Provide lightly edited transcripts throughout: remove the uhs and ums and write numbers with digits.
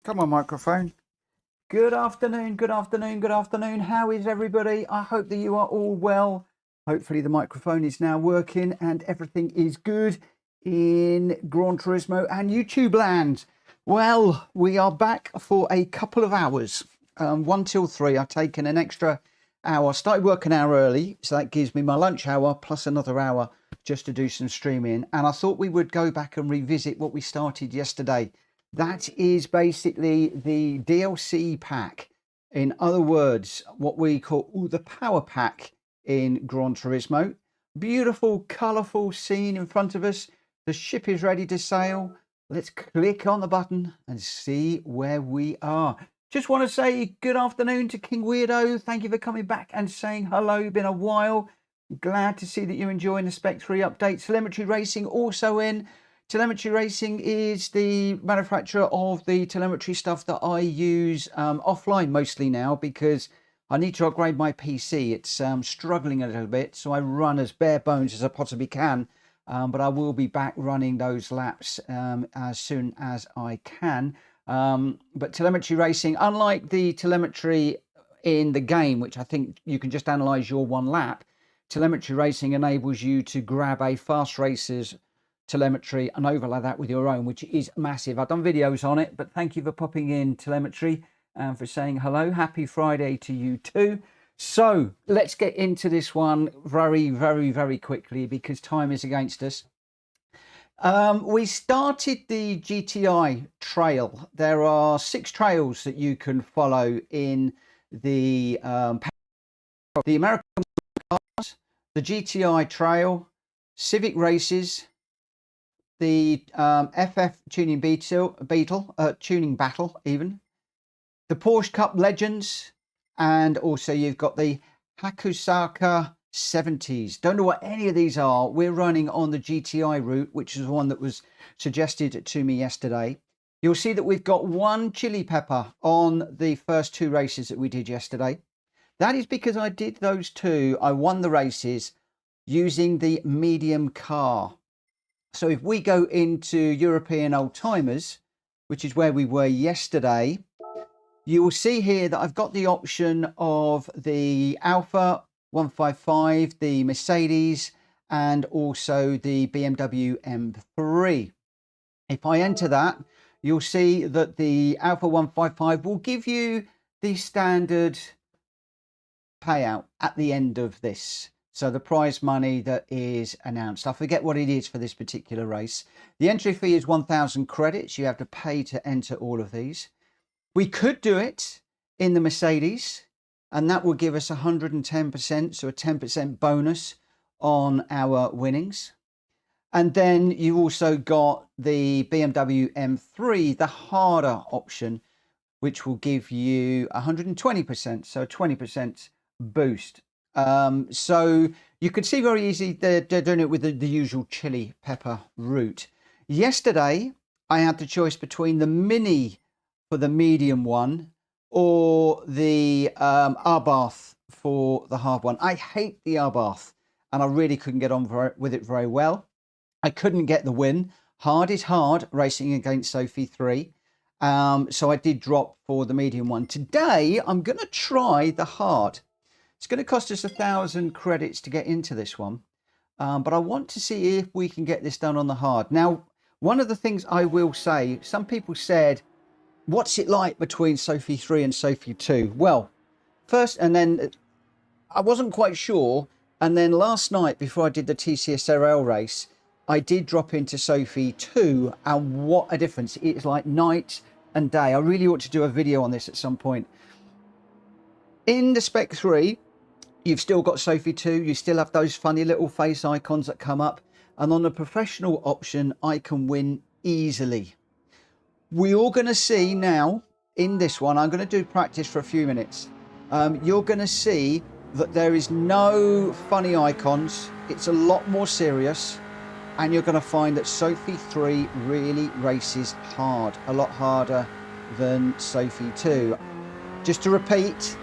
Come on, microphone. Good afternoon, good afternoon, good afternoon. How is everybody? I hope that you are all well. Hopefully the microphone is now working and everything is good in Gran Turismo and YouTube land. Well, we are back for a couple of hours, 1 till 3. I've taken an extra hour. Started work an hour early, so that gives me my lunch hour plus another hour just to do some streaming. And I thought we would go back and revisit what we started yesterday. That is basically the DLC pack. In other words, what we call the power pack in Gran Turismo. Beautiful, colourful scene in front of us. The ship is ready to sail. Let's click on the button and see where we are. Just want to say good afternoon to King Weirdo. Thank you for coming back and saying hello. Been a while. Glad to see that you're enjoying the Spec 3 update. Telemetry Racing also in. Telemetry Racing is the manufacturer of the telemetry stuff that I use offline mostly now because I need to upgrade my PC. It's struggling a little bit, so I run as bare bones as I possibly can. But I will be back running those laps as soon as I can. But Telemetry Racing, unlike the telemetry in the game, which I think you can just analyze your one lap, Telemetry Racing enables you to grab a Fast Racers telemetry and overlay that with your own, which is massive. I've done videos on it, but thank you for popping in, Telemetry, and for saying hello. Happy Friday to you too. So let's get into this one very quickly because time is against us. We started the GTI trail. There are 6 trails that you can follow in the American cars, the GTI trail, Civic races, the FF tuning tuning battle, even the Porsche Cup Legends, and also you've got the Hakusaka 70s. Don't know what any of these are. We're running on the GTI route, which is one that was suggested to me yesterday. You'll see that we've got 1 chili pepper on the first 2 races that we did yesterday. That is because I did those 2. I won the races using the medium car. So if we go into European Old Timers, which is where we were yesterday, you will see here that I've got the option of the Alpha 155, the Mercedes, and also the BMW M3. If I enter that, you'll see that the Alpha 155 will give you the standard payout at the end of this. So the prize money that is announced, I forget what it is for this particular race. The entry fee is 1,000 credits. You have to pay to enter all of these. We could do it in the Mercedes, and that will give us 110%, so a 10% bonus on our winnings. And then you also got the BMW M3, the harder option, which will give you 120%, so a 20% boost. So you could see very easy they're doing it with the usual chili pepper route. Yesterday, I had the choice between the Mini for the medium one or the Abarth for the hard one. I hate the Abarth, and I really couldn't get on with it very well. I couldn't get the win. Hard is hard racing against Sophy 3. So I did drop for the medium one. Today, I'm going to try the hard. It's going to cost us 1,000 credits to get into this one. But I want to see if we can get this done on the hard. Now, one of the things I will say, some people said, what's it like between Sophy 3 and Sophy 2? Well, first, and then I wasn't quite sure. And then last night, before I did the TCSRL race, I did drop into Sophy 2. And what a difference. It's like night and day. I really ought to do a video on this at some point. In the Spec 3, you've still got Sophy 2. You still have those funny little face icons that come up. And on the professional option, I can win easily. We're all going to see now in this one, I'm going to do practice for a few minutes. You're going to see that there is no funny icons. It's a lot more serious. And you're going to find that Sophy 3 really races hard, a lot harder than Sophy 2. Just to repeat,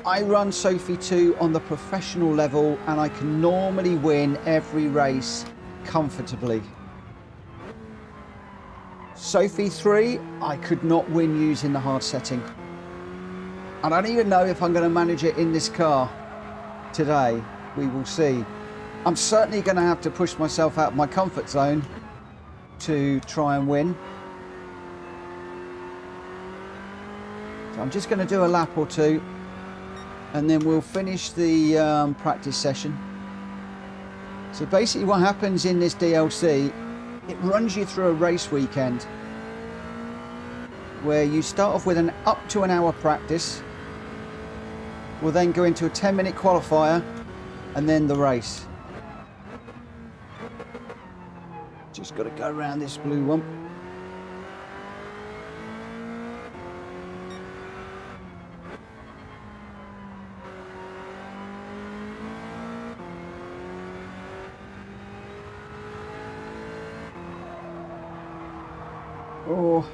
I run Sophy 2 on the professional level and I can normally win every race comfortably. Sophy 3, I could not win using the hard setting. I don't even know if I'm going to manage it in this car today. We will see. I'm certainly going to have to push myself out of my comfort zone to try and win. So I'm just going to do a lap or two and then we'll finish the practice session. So basically what happens in this DLC, it runs you through a race weekend where you start off with an up to an hour practice. We'll then go into a 10-minute qualifier and then the race. Just got to go around this blue one. Oh,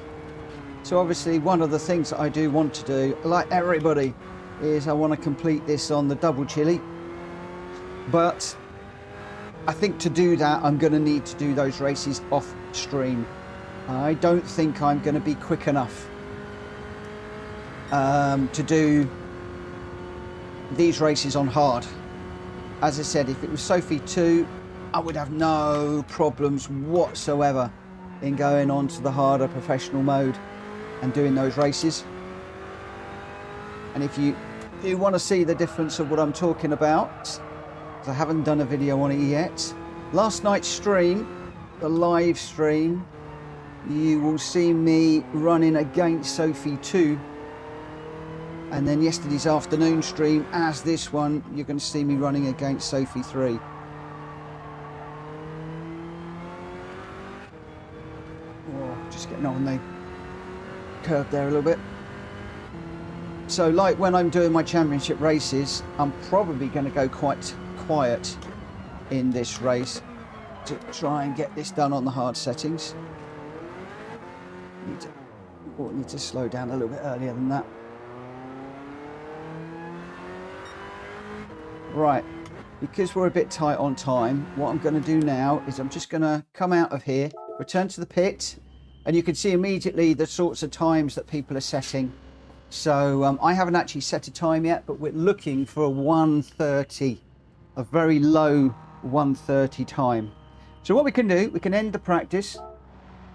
so obviously one of the things that I do want to do, like everybody, is I want to complete this on the double chili. But I think to do that, I'm going to need to do those races off stream. I don't think I'm going to be quick enough to do these races on hard. As I said, if it was Sophy 2, I would have no problems whatsoever in going on to the harder professional mode and doing those races. And if you do want to see the difference of what I'm talking about, because I haven't done a video on it yet, last night's stream, the live stream, you will see me running against Sophy 2, and then yesterday's afternoon stream, as this one, you're going to see me running against Sophy 3. Just getting on the curve there a little bit. So like when I'm doing my championship races, I'm probably going to go quite quiet in this race to try and get this done on the hard settings. Need to slow down a little bit earlier than that. Right, because we're a bit tight on time, what I'm going to do now is I'm just going to come out of here, return to the pit, and you can see immediately the sorts of times that people are setting. So I haven't actually set a time yet, but we're looking for a 1:30, a very low 1:30 time. So what we can do, we can end the practice.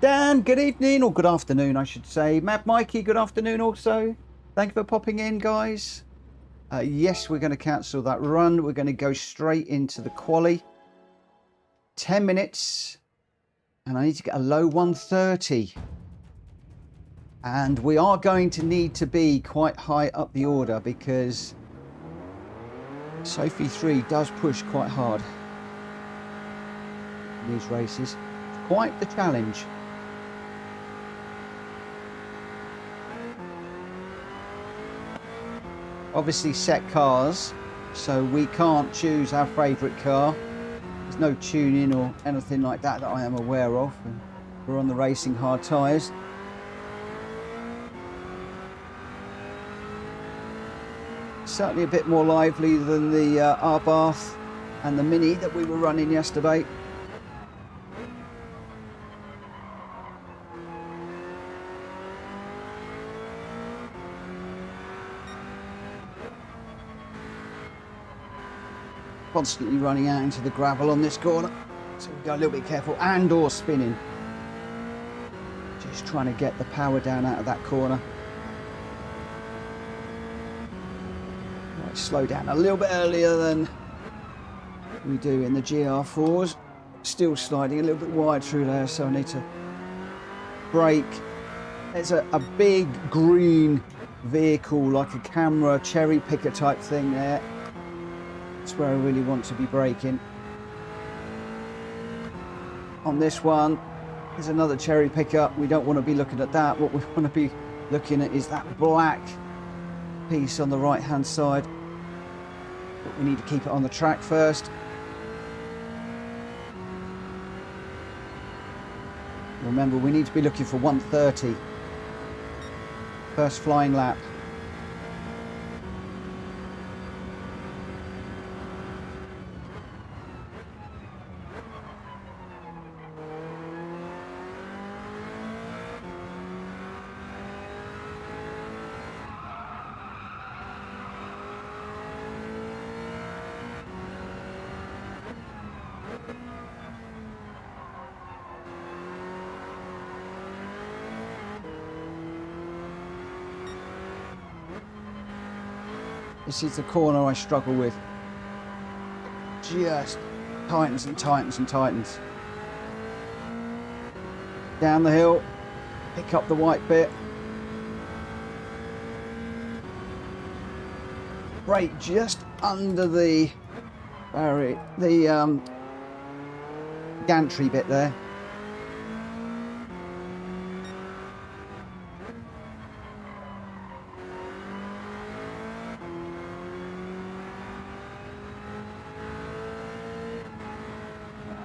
Dan, good evening, or good afternoon, I should say. Mad Mikey, good afternoon also. Thank you for popping in, guys. Yes, we're going to cancel that run. We're going to go straight into the quali. 10 minutes. And I need to get a low 1:30. And we are going to need to be quite high up the order because Sophy 3 does push quite hard in these races. It's quite the challenge. Obviously set cars, so we can't choose our favourite car. There's no tuning or anything like that that I am aware of. We're on the racing hard tyres. Certainly a bit more lively than the R-Bath and the Mini that we were running yesterday. Constantly running out into the gravel on this corner, so we've got a little bit careful, and or spinning. Just trying to get the power down out of that corner. Right, slow down a little bit earlier than we do in the GR4s. Still sliding a little bit wide through there, so I need to brake. There's a big green vehicle, like a camera cherry picker type thing there. That's where I really want to be braking. On this one, there's another cherry pickup. We don't want to be looking at that. What we want to be looking at is that black piece on the right hand side. But we need to keep it on the track first. Remember, we need to be looking for 1:30. First flying lap. This is the corner I struggle with. Just tightens and tightens and tightens. Down the hill, pick up the white bit. Brake just under the barrier, the gantry bit there.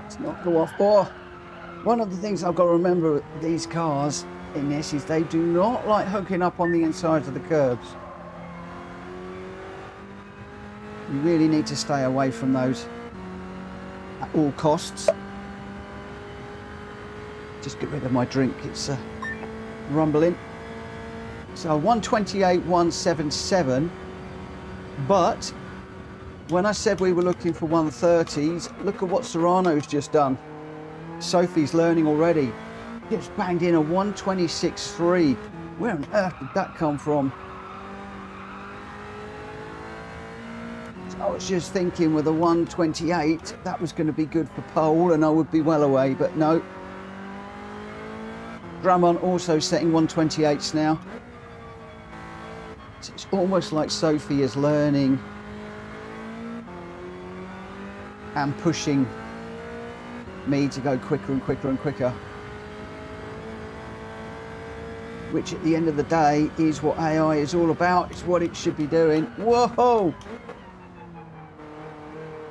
Let's not go off. Or one of the things I've got to remember with these cars in this is they do not like hooking up on the insides of the curbs. You really need to stay away from those at all costs. Just get rid of my drink, it's rumbling. So 128, 177, but when I said we were looking for 130s, look at what Serrano's just done. Sophie's learning already. Just banged in a 126.3. Where on earth did that come from? I was just thinking with a 128 that was going to be good for pole and I would be well away, but no. Drummond also setting 128s now. So it's almost like Sophie is learning and pushing me to go quicker and quicker and quicker, which at the end of the day is what AI is all about. It's what it should be doing. Whoa!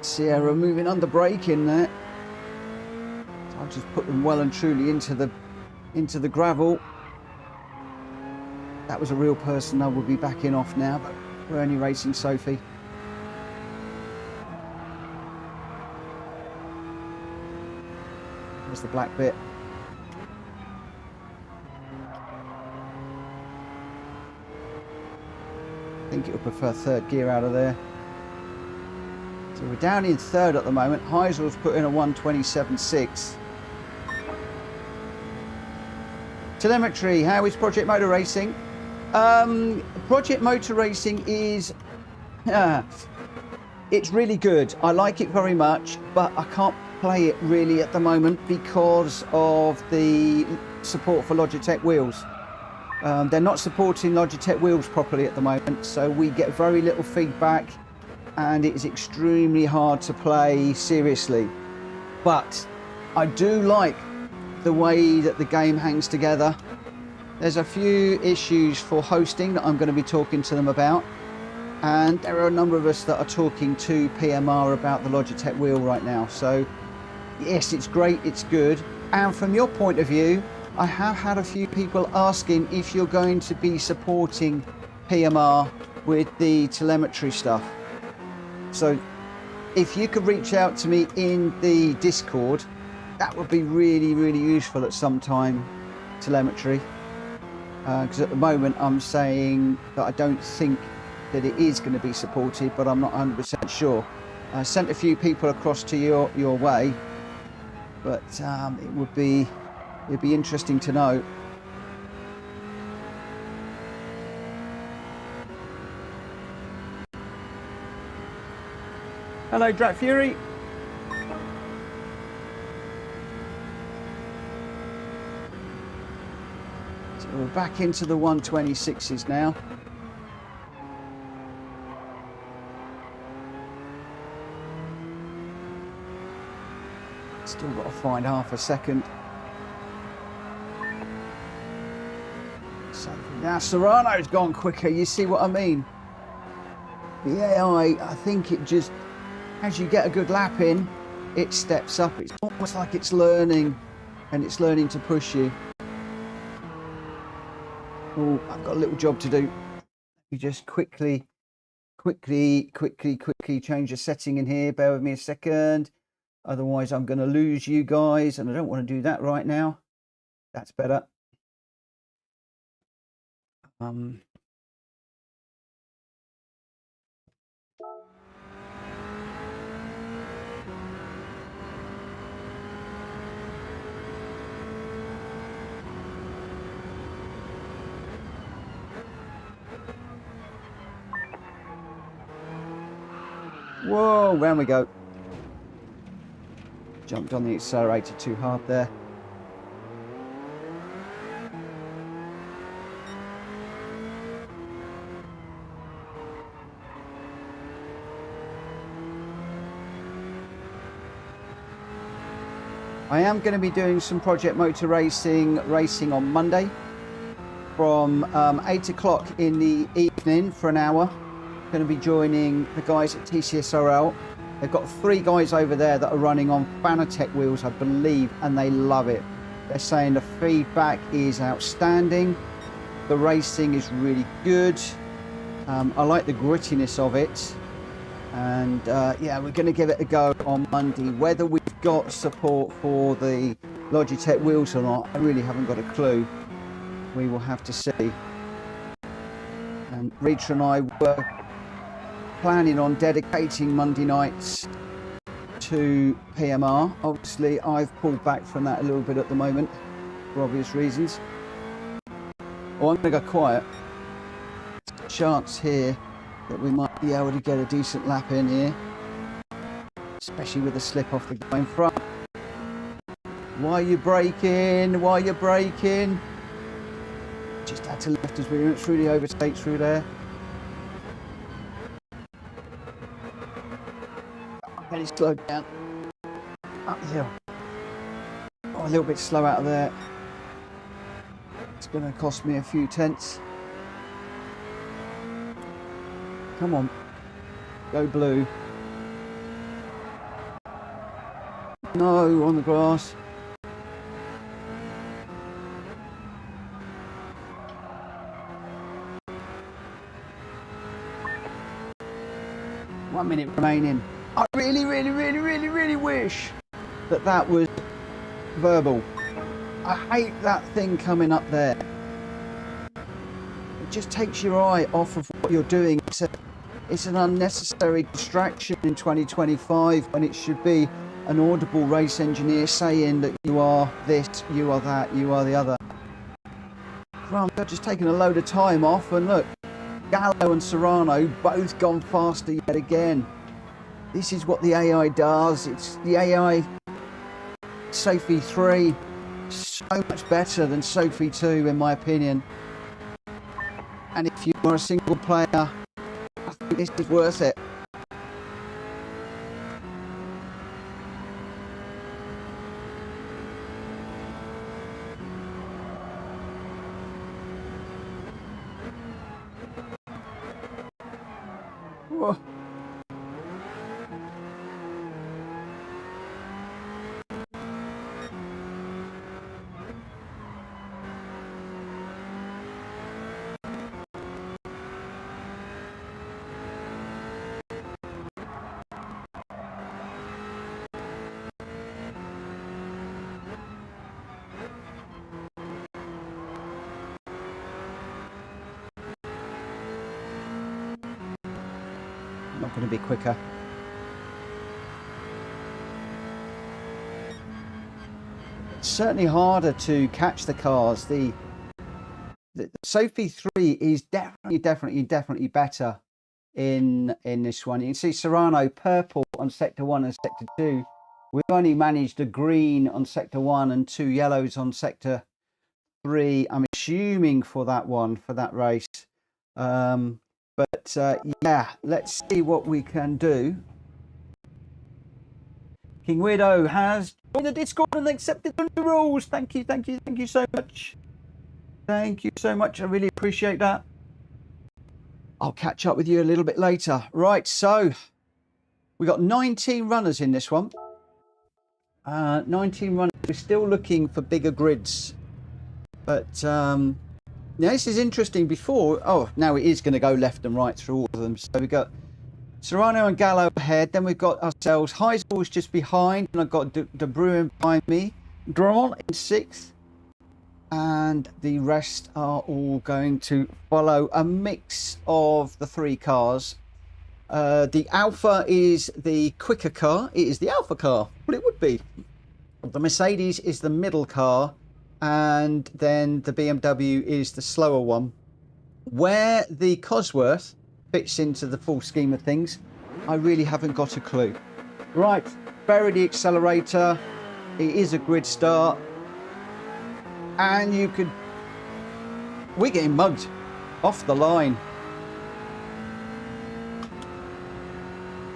Sierra moving under brake in there. So I'll just put them well and truly into the gravel. That was a real person. I will be backing off now, but we're only racing Sophie. There's the black bit. I think it'll prefer third gear out of there. So we're down in third at the moment. Heisel's put in a 127.6. Telemetry, how is Project Motor Racing? Project Motor Racing is... it's really good. I like it very much, but I can't play it really at the moment because of the support for Logitech wheels. They're not supporting Logitech wheels properly at the moment, so we get very little feedback and it is extremely hard to play seriously. But I do like the way that the game hangs together. There's a few issues for hosting that I'm going to be talking to them about, and there are a number of us that are talking to PMR about the Logitech wheel right now. So yes, it's great, it's good. And from your point of view, I have had a few people asking if you're going to be supporting PMR with the telemetry stuff. So if you could reach out to me in the Discord, that would be really, really useful at some time, telemetry. Because at the moment I'm saying that I don't think that it is going to be supported, but I'm not 100% sure. I sent a few people across to your way, but it'd be interesting to know. Hello, Drat Fury. So we're back into the 126s now. Still got to find half a second. So now Serrano's gone quicker, you see what I mean? The AI, I think it just, as you get a good lap in, it steps up. It's almost like it's learning, and it's learning to push you. Oh, I've got a little job to do. You just quickly change the setting in here. Bear with me a second. Otherwise, I'm going to lose you guys, and I don't want to do that right now. That's better. Whoa, round we go. Jumped on the accelerator too hard there. I am going to be doing some Project Motor racing on Monday from 8 o'clock in the evening for an hour. Going to be joining the guys at TCSRL. They've got 3 guys over there that are running on Fanatec wheels, I believe, and they love it. They're saying the feedback is outstanding. The racing is really good. I like the grittiness of it. And yeah, we're going to give it a go on Monday. Whether we've got support for the Logitech wheels or not, I really haven't got a clue. We will have to see. And Rita and I were planning on dedicating Monday nights to PMR. Obviously, I've pulled back from that a little bit at the moment for obvious reasons. Oh, I'm going to go quiet. There's a chance here that we might be able to get a decent lap in here, especially with the slip off the guy in front. Why are you braking? Why are you braking? Just had to left as we went through the overtake through there. Really slowed down. Uphill. Oh, a little bit slow out of there. It's going to cost me a few tenths. Come on. Go blue. No, on the grass. One minute remaining. I really wish that that was verbal. I hate that thing coming up there. It just takes your eye off of what you're doing. It's an unnecessary distraction in 2025 when it should be an audible race engineer saying that you are this, you are that, you are the other. Well, I've just taken a load of time off, and look, Gallo and Serrano both gone faster yet again. This is what the AI does. It's the AI Sophy 3, so much better than Sophy 2 in my opinion. And if you are a single player, I think this is worth it. Whoa. Not going to be quicker. It's certainly harder to catch the cars. The Sophy 3 is definitely better in this one. You can see Serrano purple on sector 1 and sector 2. We've only managed a green on sector 1 and 2 yellows on sector 3. I'm assuming for that one, for that race. But yeah, let's see what we can do. King Weirdo has joined the Discord and accepted the new rules. Thank you so much. Thank you so much. I really appreciate that. I'll catch up with you a little bit later. Right, so we got 19 runners in this one. 19 runners. We're still looking for bigger grids, but now this is interesting. Before, oh, now it is going to go left and right through all of them. So we've got Serrano and Gallo ahead. Then we've got ourselves. Heisel's just behind, and I've got De Bruin behind me. Drawn in 6th, and the rest are all going to follow a mix of the 3 cars. The Alpha is the quicker car. It is the Alpha car. Well, it would be. The Mercedes is the middle car, and then the BMW is the slower one. Where the Cosworth fits into the full scheme of things I really haven't got a clue. Right, bury the accelerator. It is a grid start. And we're getting mugged off the line.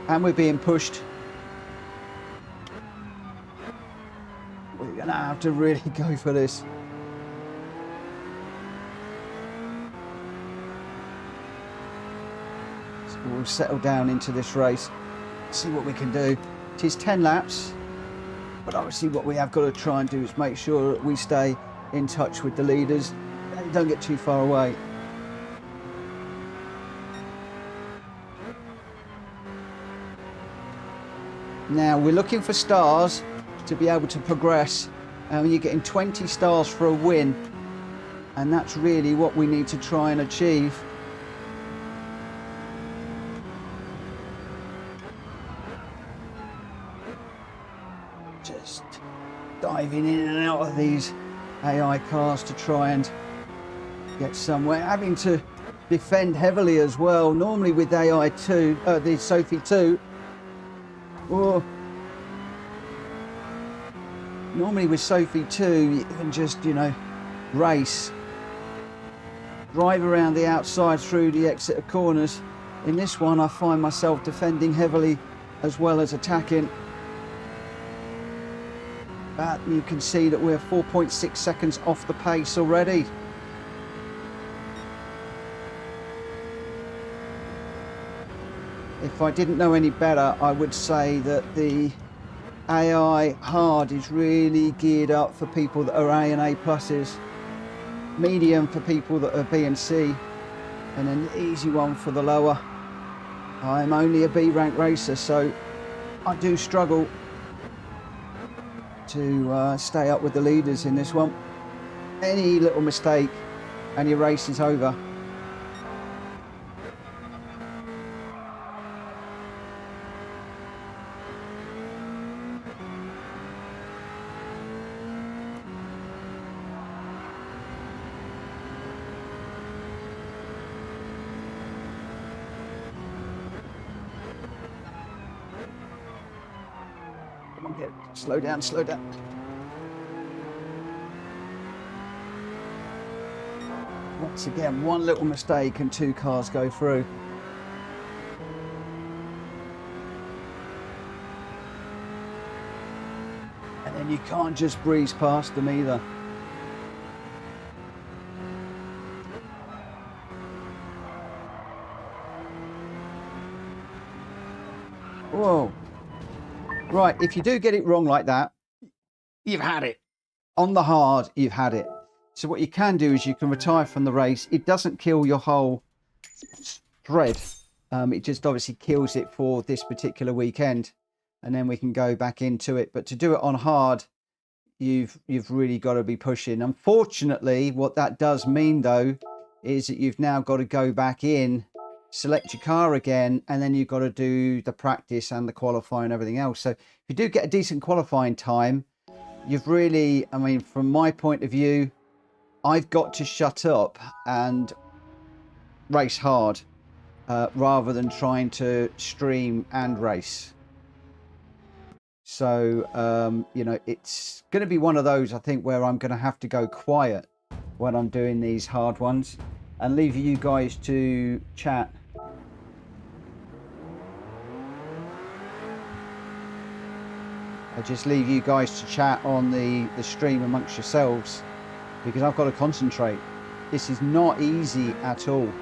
And we're being pushed. We're going to have to really go for this. So we'll settle down into this race. See what we can do. It is 10 laps. But obviously what we have got to try and do is make sure that we stay in touch with the leaders and don't get too far away. Now we're looking for stars to be able to progress, and you're getting 20 stars for a win, and that's really what we need to try and achieve. Just diving in and out of these AI cars to try and get somewhere, having to defend heavily as well. Normally with AI 2, the Sophy 2, or normally with Sophy 2 you can just, you know, race, drive around the outside through the exit of corners. In this one I find myself defending heavily as well as attacking. But you can see that we're 4.6 seconds off the pace already. If I didn't know any better, I would say that the AI hard is really geared up for people that are A and A pluses, medium for people that are B and C, and an easy one for the lower. I'm only a B rank racer, so I do struggle to stay up with the leaders in this one. Any little mistake and your race is over. Come on, slow down, slow down. Once again, one little mistake and two cars go through. And then you can't just breeze past them either. Whoa. Right, if you do get it wrong like that, you've had it. On the hard, you've had it. So what you can do is you can retire from the race. It doesn't kill your whole thread. It just obviously kills it for this particular weekend. And then we can go back into it. But to do it on hard, you've really got to be pushing. Unfortunately, what that does mean, though, is that you've now got to go back in, select your car again, and then you've got to do the practice and the qualifying and everything else. So if you do get a decent qualifying time, you've really, I mean, from my point of view, I've got to shut up and race hard rather than trying to stream and race. So, you know, it's going to be one of those, I think, where I'm going to have to go quiet when I'm doing these hard ones and leave you guys to chat. I just leave you guys to chat on the stream amongst yourselves, because I've got to concentrate. This is not easy at all.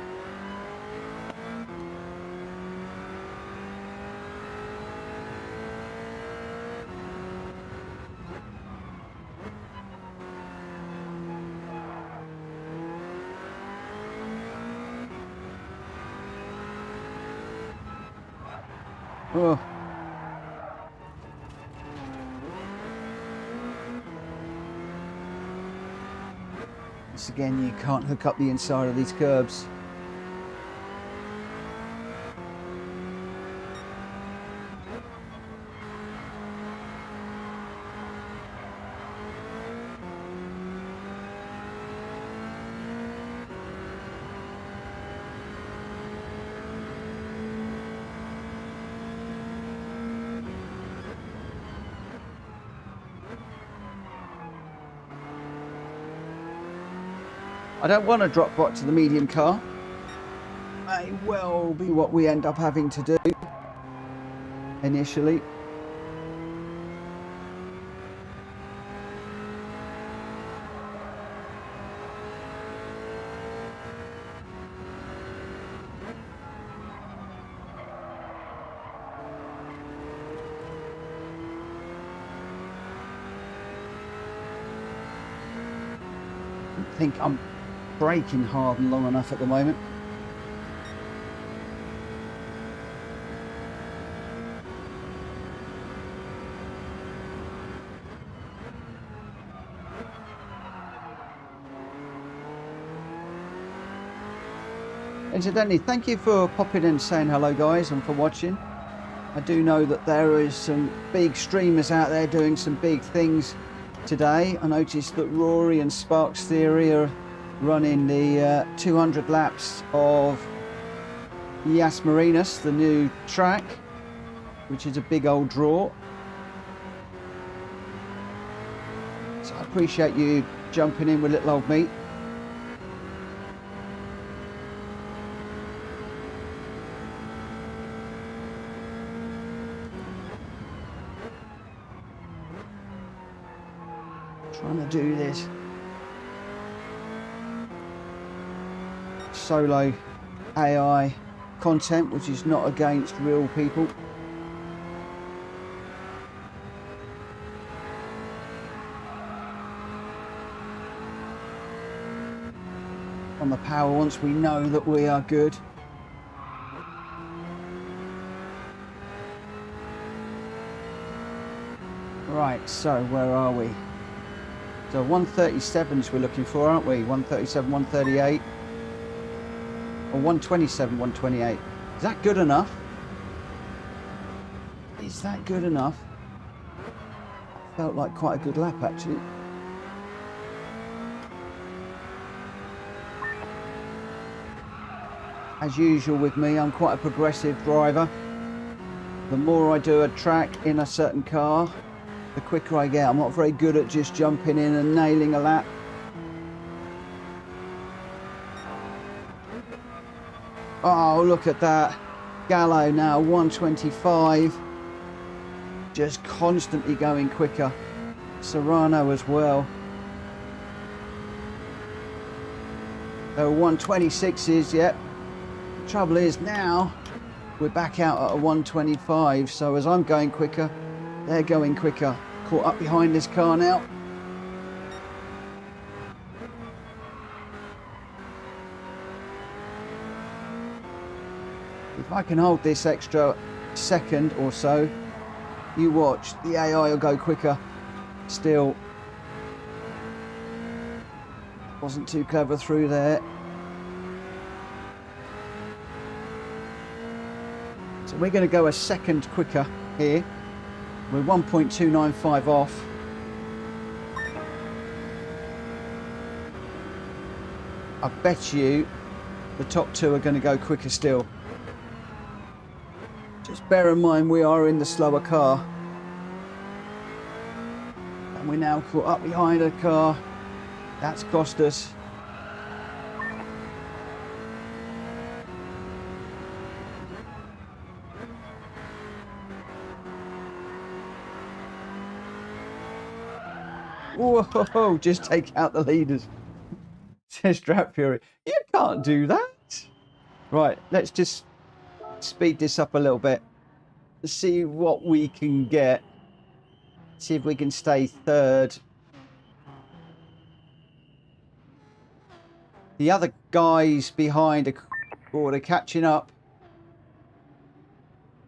Oh. Once again, you can't hook up the inside of these curbs. I don't want to drop bot to the medium car. May well be what we end up having to do initially. I think I'm braking hard and long enough at the moment. Incidentally, thank you for popping in and saying hello, guys, and for watching. I do know that there is some big streamers out there doing some big things today. I noticed that Rory and Sparks Theory are running the 200 laps of Yas Marinas, the new track, which is a big old draw. So I appreciate you jumping in with little old me. Trying to do this solo AI content, which is not against real people. On the power, once we know that we are good. Right, so where are we? So 137s we're looking for, aren't we? 137, 138. Or 127, 128. Is that good enough? Is that good enough? Felt like quite a good lap, actually. As usual with me, I'm quite a progressive driver. The more I do a track in a certain car, the quicker I get. I'm not very good at just jumping in and nailing a lap. Oh, look at that. Gallo now 125. Just constantly going quicker. Serrano as well. There are 126s, yep. Trouble is now we're back out at a 125, so as I'm going quicker, they're going quicker. Caught up behind this car now. If I can hold this extra second or so, you watch, the AI will go quicker. Still, wasn't too clever through there. So we're going to go a second quicker here. We're 1.295 off. I bet you the top two are going to go quicker still. Just bear in mind we are in the slower car. And we're now caught up behind a car. That's cost us. Whoa, just take out the leaders. Says Strap Fury. You can't do that. Right, let's just speed this up a little bit. See what we can get. See if we can stay third. The other guys behind are catching up.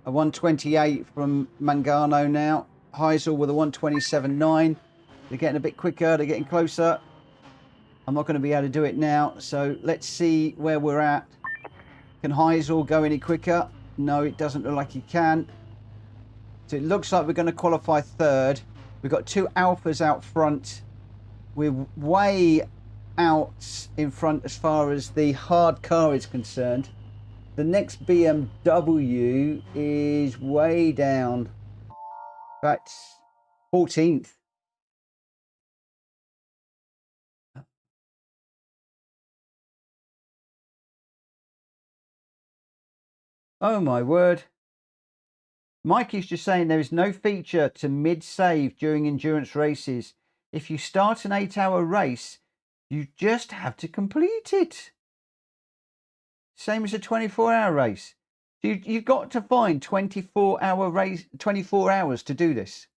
A 128 from Mangano now. Heisel with a 127.9. They're getting a bit quicker, they're getting closer. I'm not going to be able to do it now, so let's see where we're at. Can Heisel go any quicker? No, it doesn't look like he can. So it looks like we're going to qualify third. We've got two Alphas out front. We're way out in front as far as the hard car is concerned. The next BMW is way down. That's 14th. Oh my word. Mikey's just saying there is no feature to mid-save during endurance races. If you start an 8-hour race, you just have to complete it. Same as a 24-hour race. You've got to find 24 hours to do this.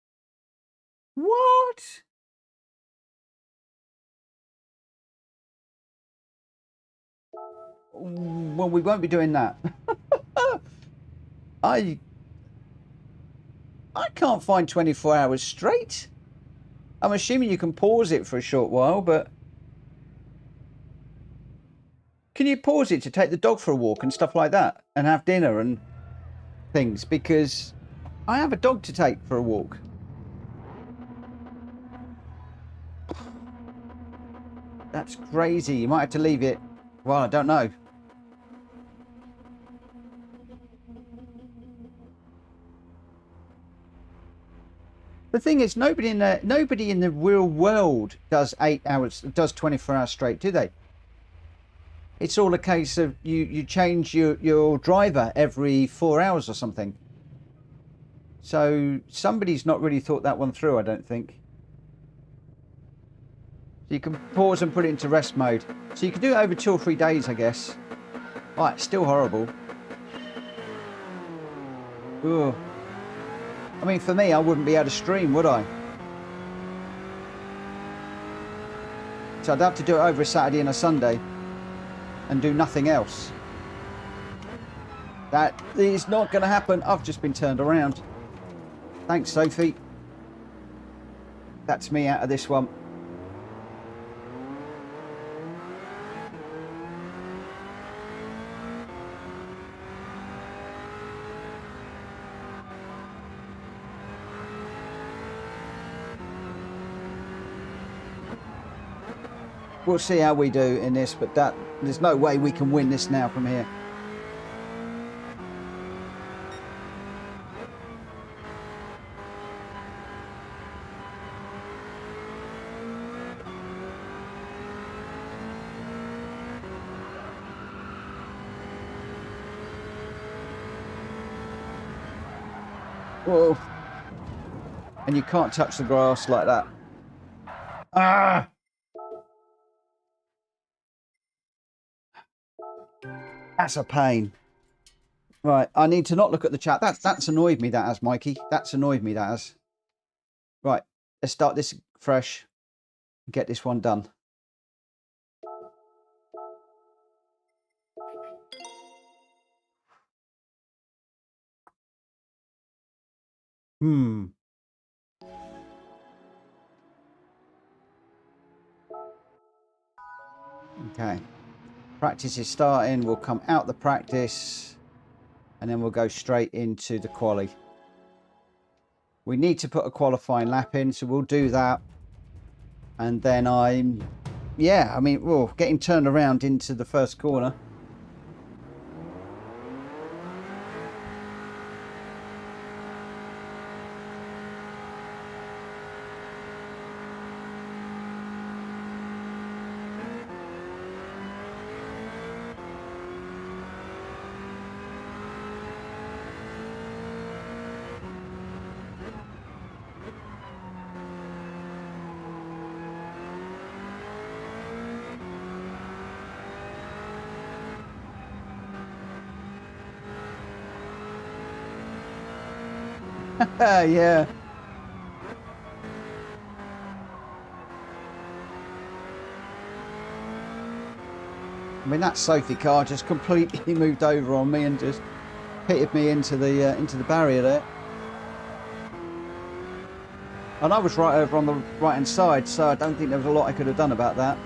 What? Well, we won't be doing that. I can't find 24 hours straight. I'm assuming you can pause it for a short while, but can you pause it to take the dog for a walk and stuff like that and have dinner and things? Because I have a dog to take for a walk. That's crazy. You might have to leave it. Well, I don't know. The thing is, nobody in the real world does 8 hours, does 24 hours straight, do they? It's all a case of you change your driver every 4 hours or something. So somebody's not really thought that one through, I don't think. So you can pause and put it into rest mode. So you can do it over 2 or 3 days, I guess. Right, it's still horrible. Ugh. I mean, for me, I wouldn't be able to stream, would I? So I'd have to do it over a Saturday and a Sunday and do nothing else. That is not going to happen. I've just been turned around. Thanks, Sophie. That's me out of this one. We'll see how we do in this, but there's no way we can win this now from here. Whoa. And you can't touch the grass like that. Ah! That's a pain. Right, I need to not look at the chat. That's annoyed me, that has, Mikey. That's annoyed me, that has. Right, let's start this fresh. Get this one done. Okay. Practice is starting. We'll come out the practice and then we'll go straight into the quali. We need to put a qualifying lap in, so we'll do that. And then we're getting turned around into the first corner. Yeah. I mean, that Sophy car just completely moved over on me and just pitted me into the barrier there. And I was right over on the right hand side, so I don't think there was a lot I could have done about that.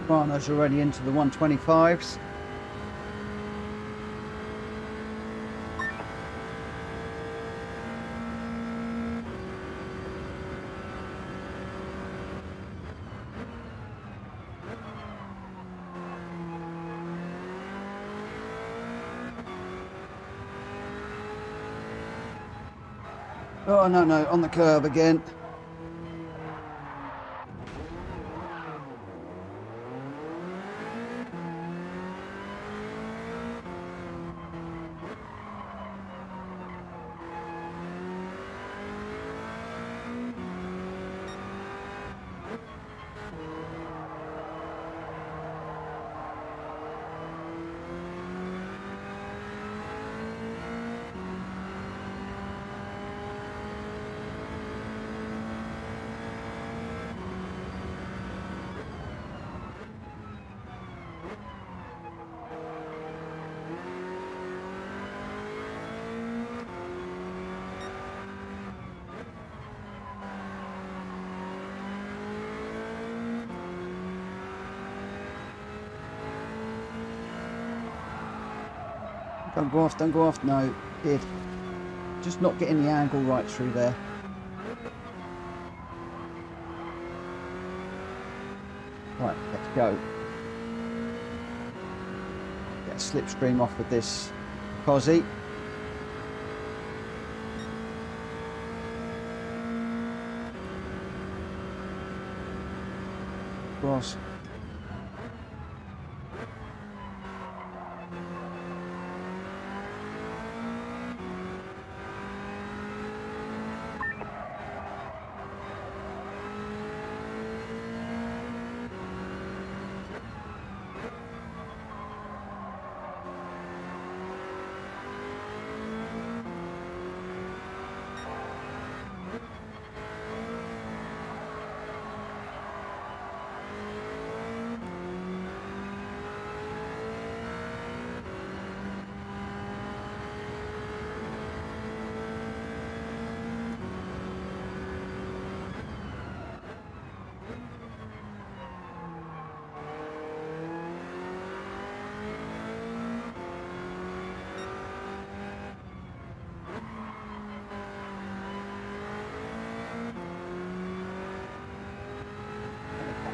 Rano's already into the 125s. Oh, no, no, on the curb again. Don't go off, don't go off. No, did. Just not getting the angle right through there. Right, let's go. Get a slipstream off with this posse. Cross.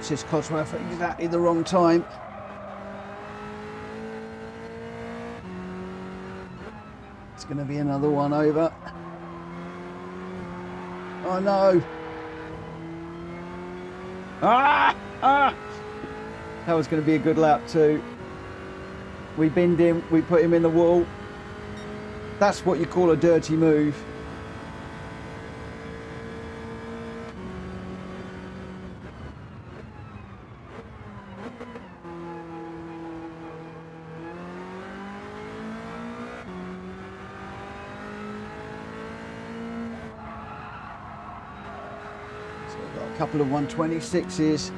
This Cosworth at exactly the wrong time. It's going to be another one over. Oh no! Ah! Ah! That was going to be a good lap too. We binned him, we put him in the wall. That's what you call a dirty move. Couple of 126s.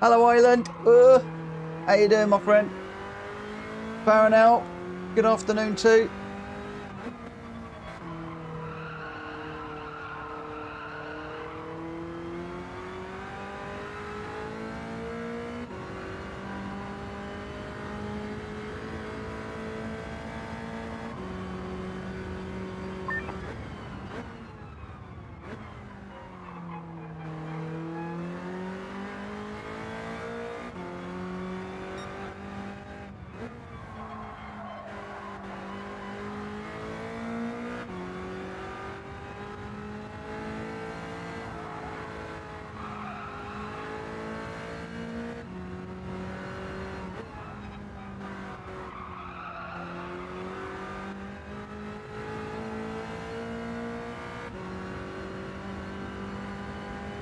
Hello Island. How you doing, my friend? Powering out. Good afternoon too.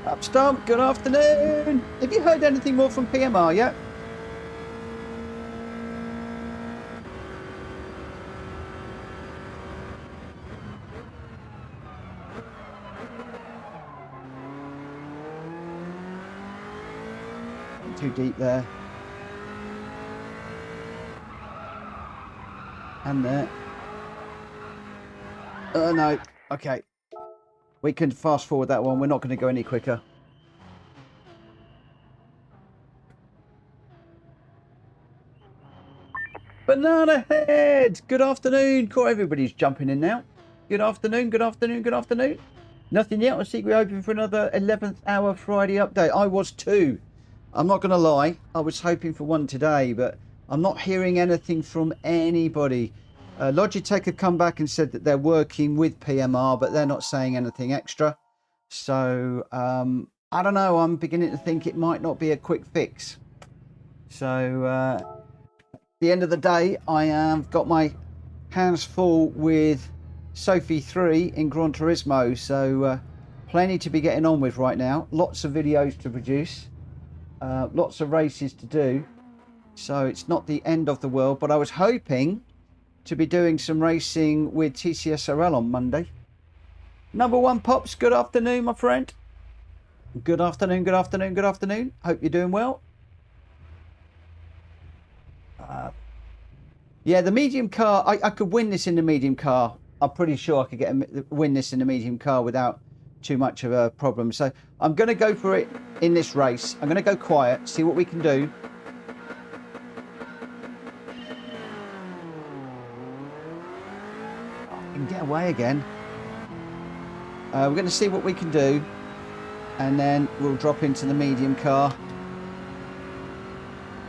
Upstomp, good afternoon. Have you heard anything more from PMR yet? Too deep there. And there. No. Okay. We can fast forward that one. We're not going to go any quicker. Banana Head! Good afternoon. Cool, everybody's jumping in now. Good afternoon, good afternoon, good afternoon. Nothing yet. I think we're hoping for another 11th hour Friday update. I was too. I'm not going to lie. I was hoping for one today, but I'm not hearing anything from anybody. Logitech have come back and said that they're working with PMR, but they're not saying anything extra. So, I don't know. I'm beginning to think it might not be a quick fix. So, the end of the day, I have got my hands full with Sophy 3 in Gran Turismo, so plenty to be getting on with right now. Lots of videos to produce, lots of races to do, so it's not the end of the world. But I was hoping to be doing some racing with TCSRL on Monday. Number one Pops, good afternoon, my friend. Good afternoon, good afternoon, good afternoon. Hope you're doing well. Yeah, the medium car, I could win this in the medium car. I'm pretty sure I could win this in the medium car without too much of a problem. So I'm going to go for it in this race. I'm going to go quiet, see what we can do. I can get away again. We're going to see what we can do, and then we'll drop into the medium car.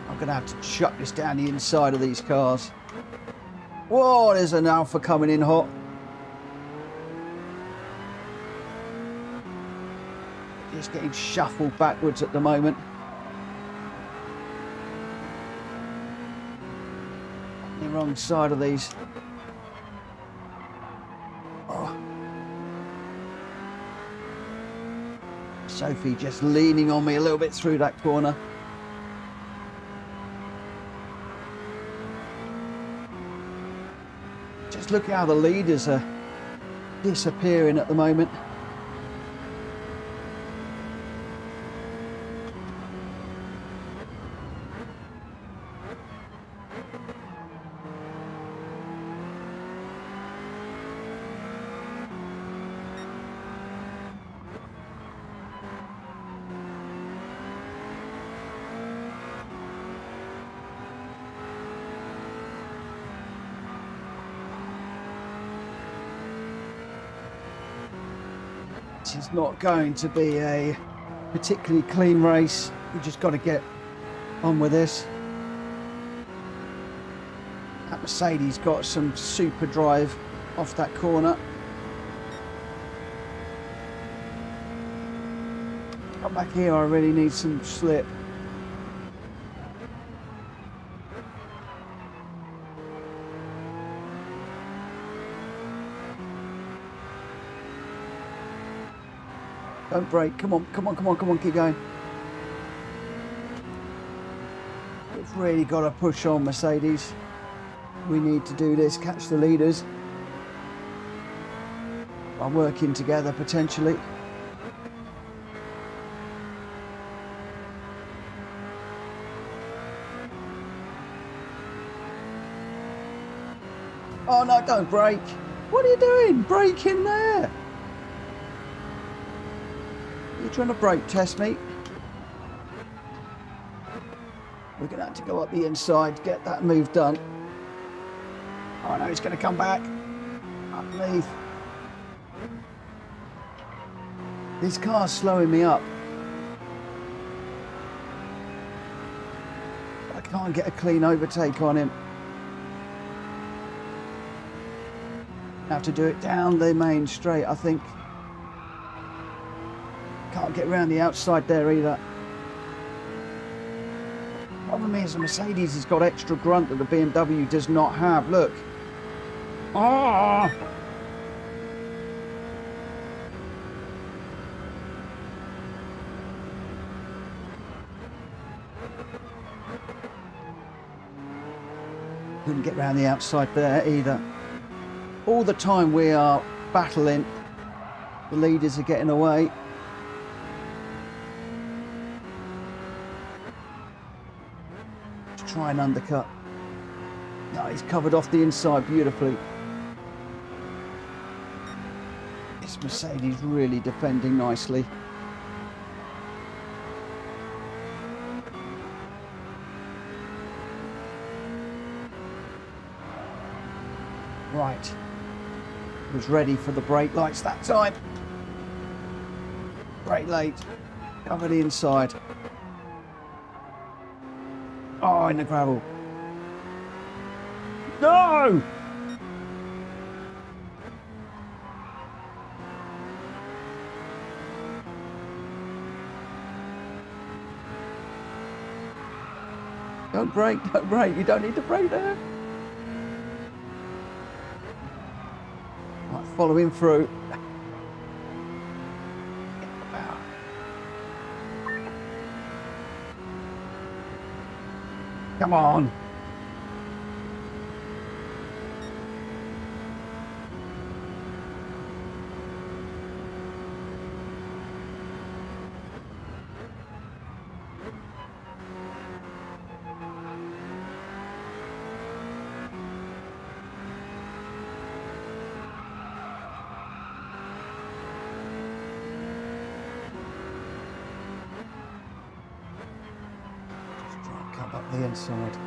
I'm going to have to chuck this down the inside of these cars. Whoa, there's an Alpha coming in hot. Just getting shuffled backwards at the moment. The wrong side of these. Oh. Sophy just leaning on me a little bit through that corner. Just look at how the leaders are disappearing at the moment. This is not going to be a particularly clean race. We just got to get on with this. That Mercedes got some super drive off that corner. Up back here, I really need some slip. Don't break. Come on, come on, come on, come on, keep going. We've really got to push on, Mercedes. We need to do this, catch the leaders. While working together, potentially. Oh no, don't break. What are you doing? Break in there. You're trying to brake test me. We're going to have to go up the inside, get that move done. Oh no, he's going to come back. Underneath. This car's slowing me up. I can't get a clean overtake on him. I have to do it down the main straight, I think. Can't get around the outside there either. Problem is, the Mercedes has got extra grunt that the BMW does not have. Look. Ah! Couldn't get around the outside there either. All the time we are battling. The leaders are getting away. Try and undercut. No, he's covered off the inside beautifully. This Mercedes really defending nicely. Right. Was ready for the brake lights that time. Brake late. Cover the inside. Oh, in the gravel. No! Don't brake, don't brake. You don't need to brake there. Right, follow him through. Come on. Come up the inside.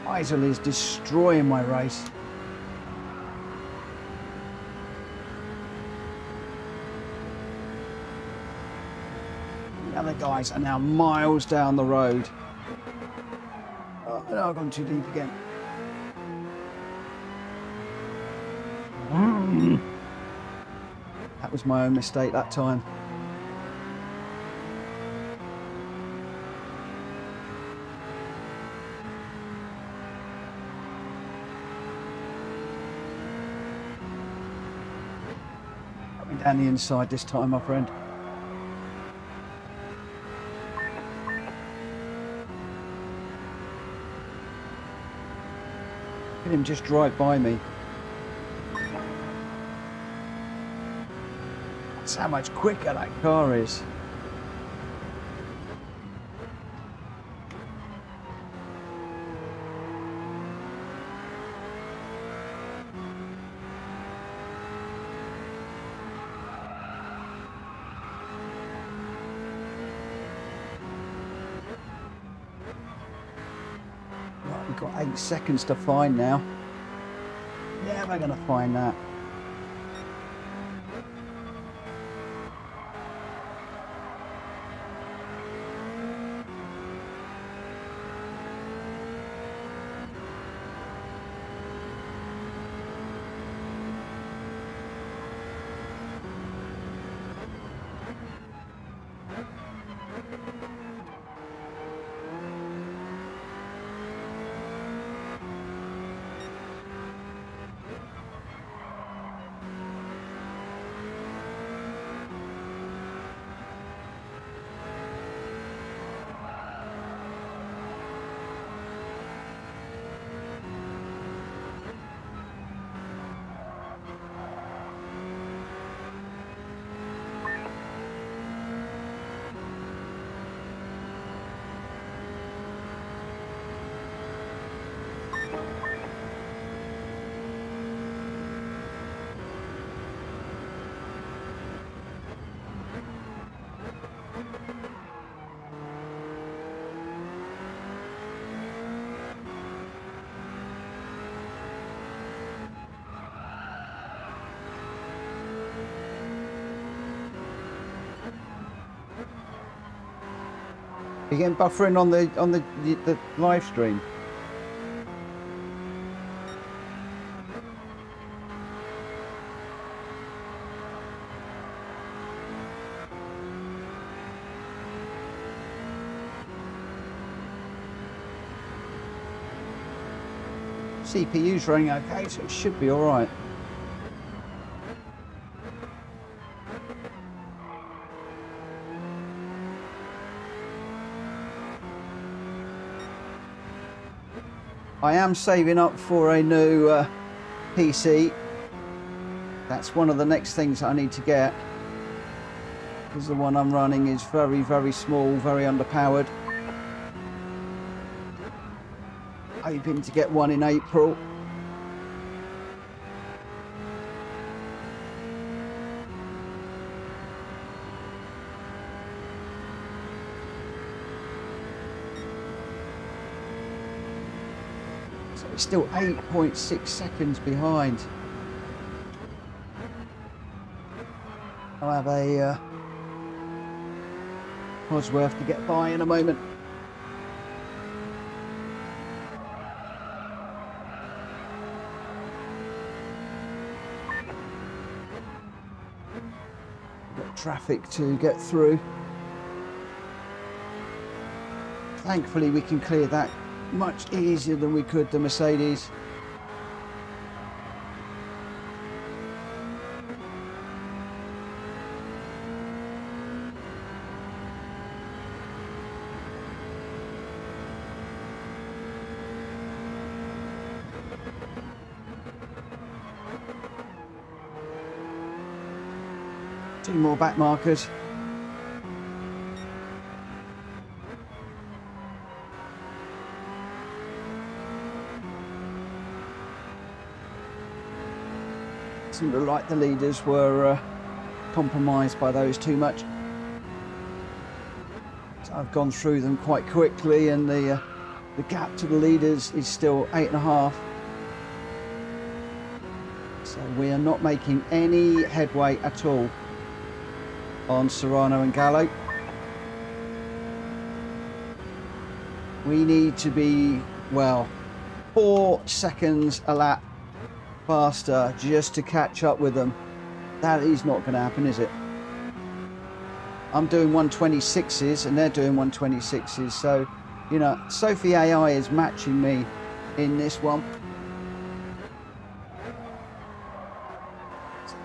Isel is destroying my race. The other guys are now miles down the road. Oh no, I've gone too deep again. That was my own mistake that time. Coming down the inside this time, my friend. Look at him just drive by me. That's how much quicker that car is. Right, we've got 8 seconds to find now. Yeah, we're going to find that. You're getting buffering on the live stream. CPU's running okay, so it should be all right. I am saving up for a new PC. That's one of the next things I need to get, because the one I'm running is very, very small, very underpowered. Hoping to get one in April. It's still 8.6 seconds behind. I'll have a Cosworth to get by in a moment. Got traffic to get through. Thankfully we can clear that much easier than we could the Mercedes. Two more back markers. Seemed like the leaders were compromised by those too much. So I've gone through them quite quickly, and the gap to the leaders is still 8.5. So we are not making any headway at all on Serrano and Gallo. We need to be, well, 4 seconds a lap faster just to catch up with them. That is not going to happen, is it? I'm doing 126s and they're doing 126s, so you know, Sophy AI is matching me in this one.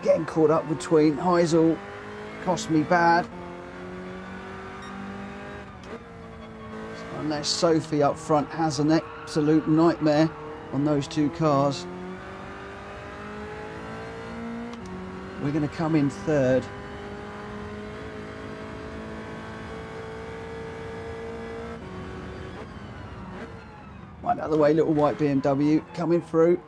Getting caught up between Heisel cost me bad. So unless Sophy up front has an absolute nightmare on those two cars, we're going to come in third. Right out of the way, little white BMW coming through.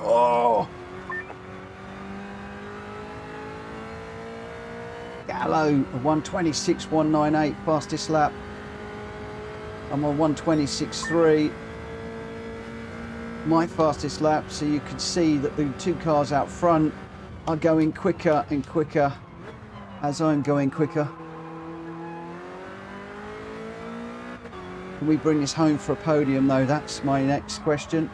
Oh! Gallo, 126.198, fastest lap. I'm on 126.3, my fastest lap. So you can see that the two cars out front are going quicker and quicker as I'm going quicker. Can we bring this home for a podium though? That's my next question.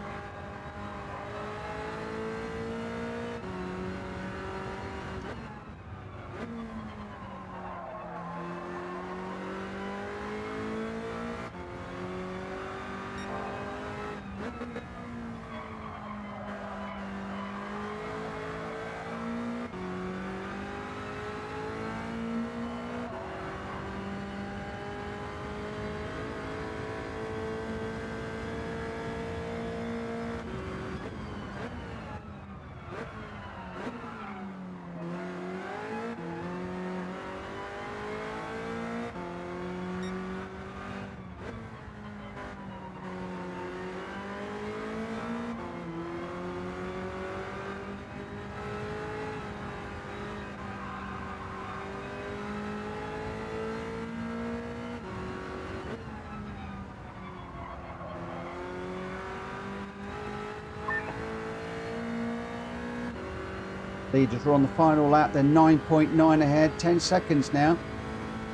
Leaders are on the final lap. They're 9.9 ahead, 10 seconds now.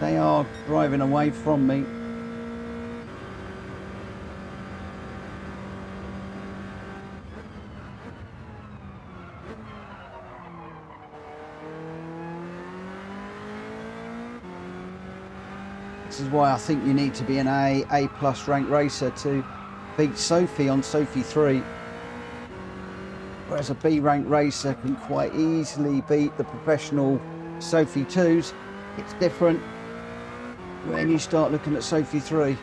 They are driving away from me. This is why I think you need to be an A+ ranked racer to beat Sophy on Sophy 3. Whereas a B ranked racer can quite easily beat the professional Sophy 2s. It's different when you start looking at Sophy 3.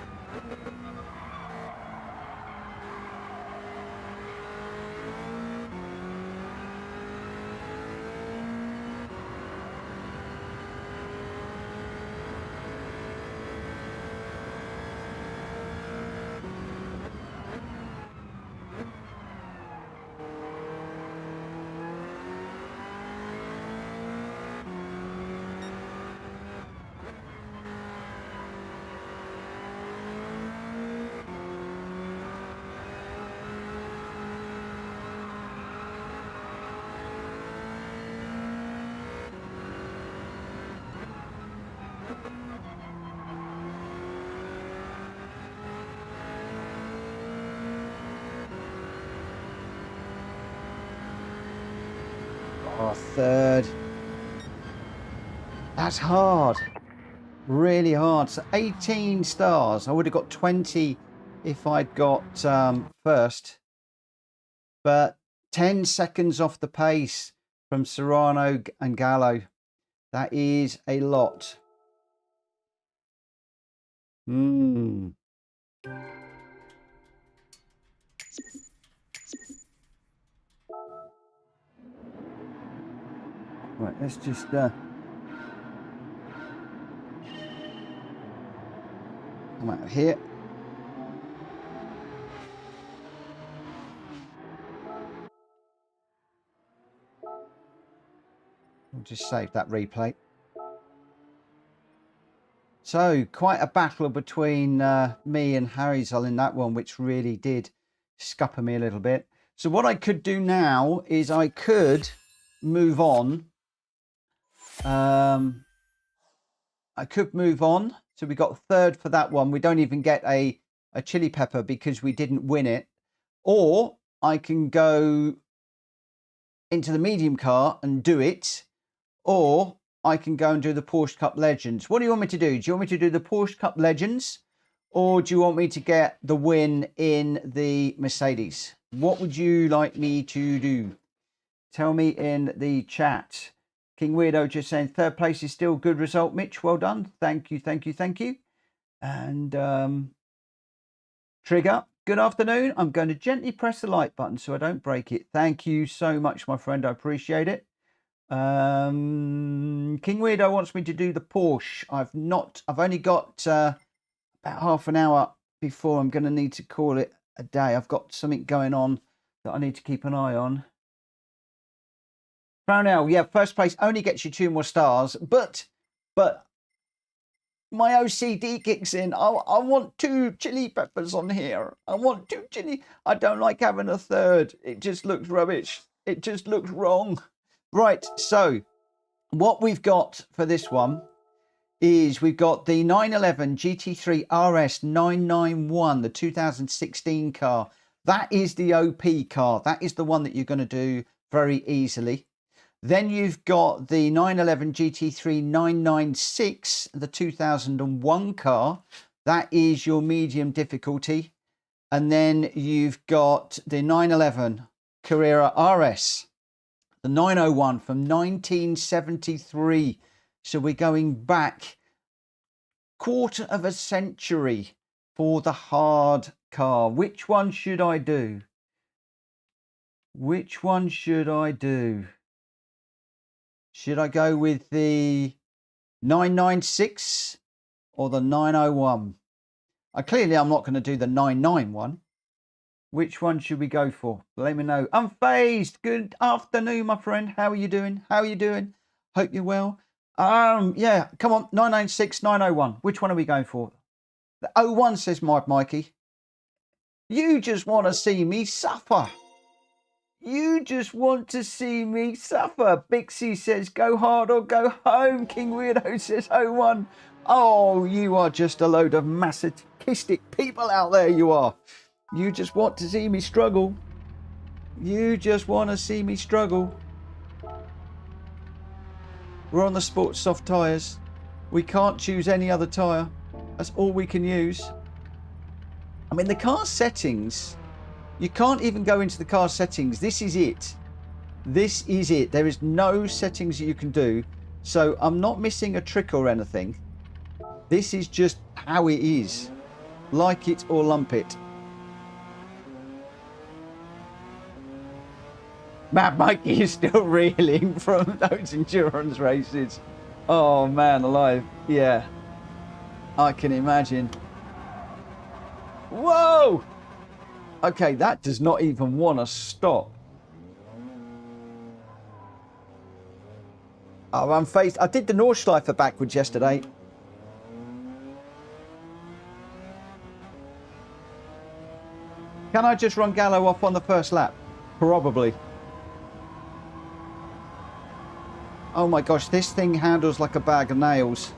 Oh, third. That's hard. Really hard. So 18 stars. I would have got 20 if I'd got first. But 10 seconds off the pace from Serrano and Gallo. That is a lot. Right, let's just come out of here. We'll just save that replay. So quite a battle between me and Harry's in that one, which really did scupper me a little bit. So what I could do now is I could move on. I could move on. So we got third for that one. We don't even get a chili pepper because we didn't win it. Or I can go into the medium car and do it. Or I can go and do the Porsche Cup Legends. What do you want me to do? Do you want me to do the Porsche Cup Legends? Or do you want me to get the win in the Mercedes? What would you like me to do? Tell me in the chat. King Weirdo just saying third place is still good result, Mitch. Well done. Thank you, thank you, thank you. And Trigger, good afternoon. I'm going to gently press the like button so I don't break it. Thank you so much, my friend. I appreciate it. King Weirdo wants me to do the Porsche. I've only got about half an hour before I'm going to need to call it a day. I've got something going on that I need to keep an eye on. Brownell, yeah, first place only gets you 2 more stars, but my OCD kicks in. I want 2 chili peppers on here. I want 2 chili. I don't like having a third. It just looks rubbish. It just looks wrong. Right, so what we've got for this one is we've got the 911 GT3 RS 991, the 2016 car. That is the OP car. That is the one that you're going to do very easily. Then you've got the 911 GT3 996, the 2001 car. That is your medium difficulty. And then you've got the 911 Carrera RS, the 901 from 1973. So we're going back quarter of a century for the hard car. Which one should I do? Which one should I do? Should I go with the 996 or the 901? Clearly, I'm not going to do the 991. Which one should we go for? Let me know. Unfazed. Good afternoon, my friend. How are you doing? How are you doing? Hope you're well. Yeah, come on. 996, 901. Which one are we going for? The 01 says Mikey. You just want to see me suffer. You just want to see me suffer. Bixie says go hard or go home. King Weirdo says 01. Oh, you are just a load of masochistic people out there, you are. You just want to see me struggle. You just want to see me struggle. We're on the sports soft tyres. We can't choose any other tyre. That's all we can use. I mean, the car settings, you can't even go into the car settings. This is it. This is it. There is no settings that you can do. So I'm not missing a trick or anything. This is just how it is. Like it or lump it. Mad Mikey is still reeling from those endurance races. Oh man alive. Yeah. I can imagine. Whoa! Okay, that does not even want to stop. Oh, I'm faced. I did the Nordschleife backwards yesterday. Can I just run Gallo off on the first lap? Probably. Oh my gosh, this thing handles like a bag of nails.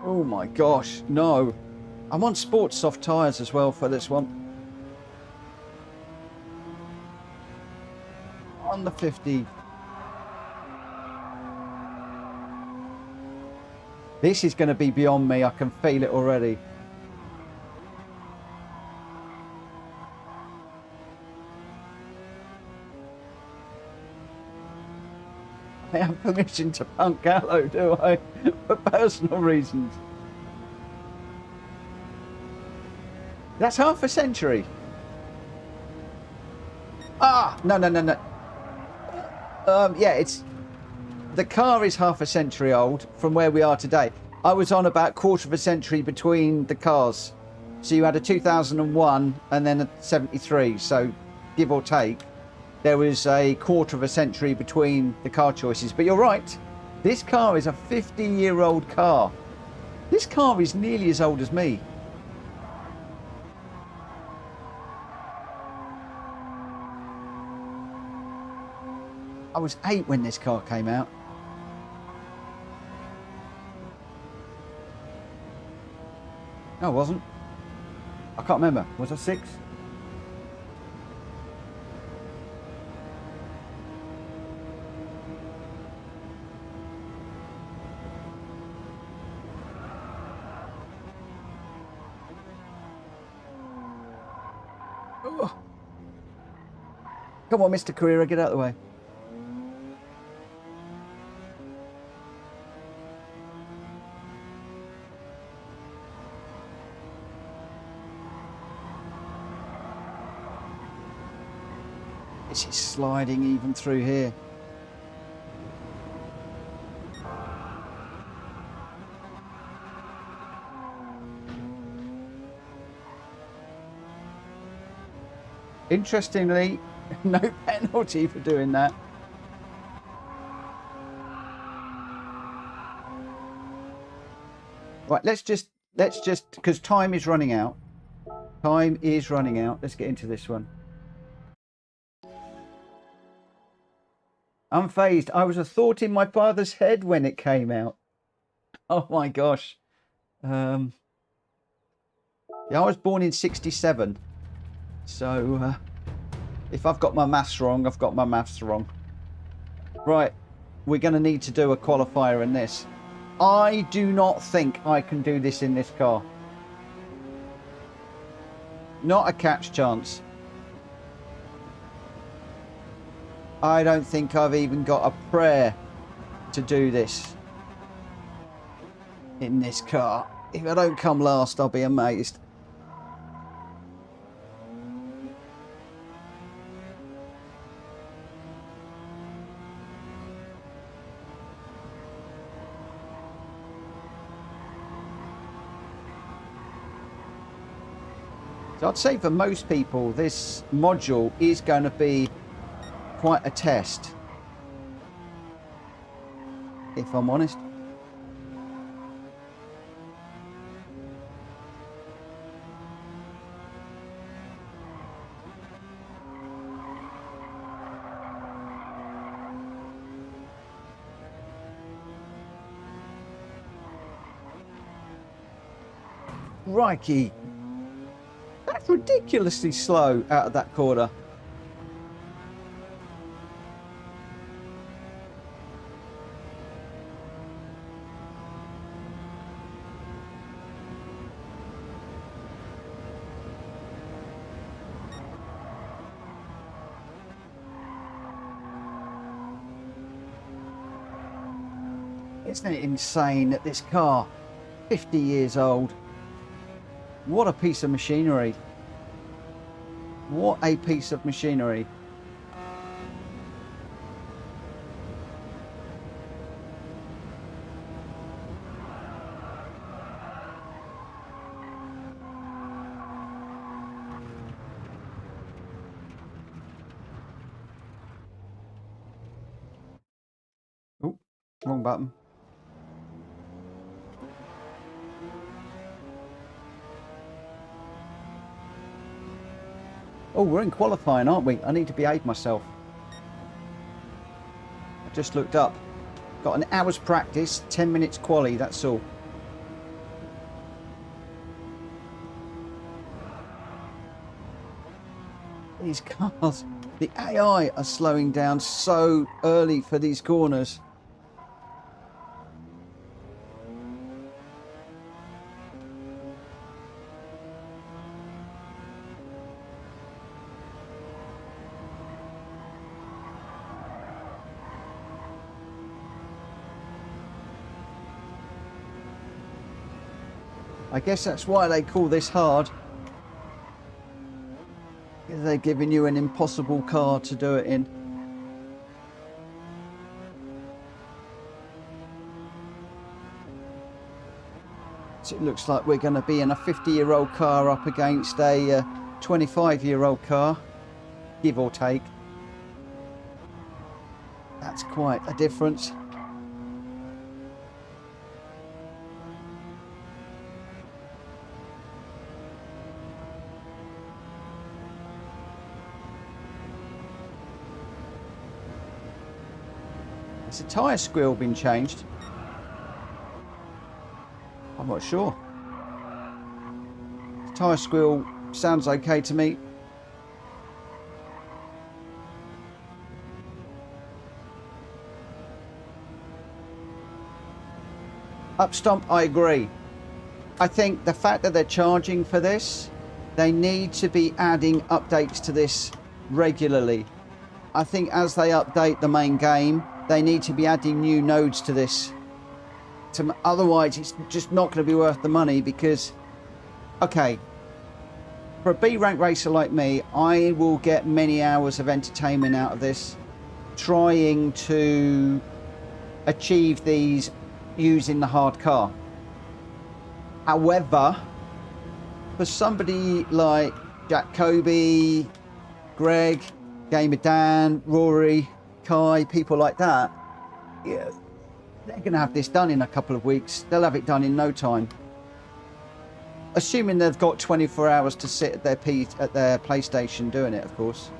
Oh my gosh, no. I'm on sports soft tyres as well for this one. On the 50. This is going to be beyond me. I can feel it already. I have permission to punk Gallo, do I? For personal reasons. That's half a century. Ah, no. Yeah, it's... The car is half a century old from where we are today. I was on about quarter of a century between the cars. So you had a 2001 and then a 73. So give or take, there was a quarter of a century between the car choices. But you're right. This car is a 50-year-old car. This car is nearly as old as me. I was 8 when this car came out. No, I wasn't. I can't remember. Was I 6? Oh. Come on, Mr. Carrera, get out of the way. This is sliding even through here. Interestingly, no penalty for doing that. Right, let's just because time is running out. Time is running out. Let's get into this one. Unfazed. I was a thought in my father's head when it came out. Oh my gosh. Yeah, I was born in 67. So if I've got my maths wrong, I've got my maths wrong. Right, we're going to need to do a qualifier in this. I do not think I can do this in this car. Not a catch chance. I don't think I've even got a prayer to do this in this car. If I don't come last, I'll be amazed. So I'd say for most people, this module is going to be quite a test, if I'm honest. Crikey. That's ridiculously slow out of that corner. Isn't it insane that this car, 50 years old, what a piece of machinery. What a piece of machinery. Oh, wrong button. Oh, we're in qualifying, aren't we? I need to behave myself. I just looked up. Got an hour's practice, 10 minutes quali, that's all. These cars, the AI are slowing down so early for these corners. I guess that's why they call this hard. They're giving you an impossible car to do it in. So it looks like we're going to be in a 50-year-old car up against a 25-year-old car, give or take. That's quite a difference. Has the tyre squeal been changed? I'm not sure. The tyre squeal sounds okay to me. Up stomp, I agree. I think the fact that they're charging for this, they need to be adding updates to this regularly. I think as they update the main game, they need to be adding new nodes to this. Otherwise, it's just not going to be worth the money because, okay, for a B-rank racer like me, I will get many hours of entertainment out of this, trying to achieve these using the hard car. However, for somebody like Jack Kobe, Greg, Gamer Dan, Rory, Kai, people like that, yeah, they're going to have this done in a couple of weeks. They'll have it done in no time. Assuming they've got 24 hours to sit at their PlayStation doing it, of course.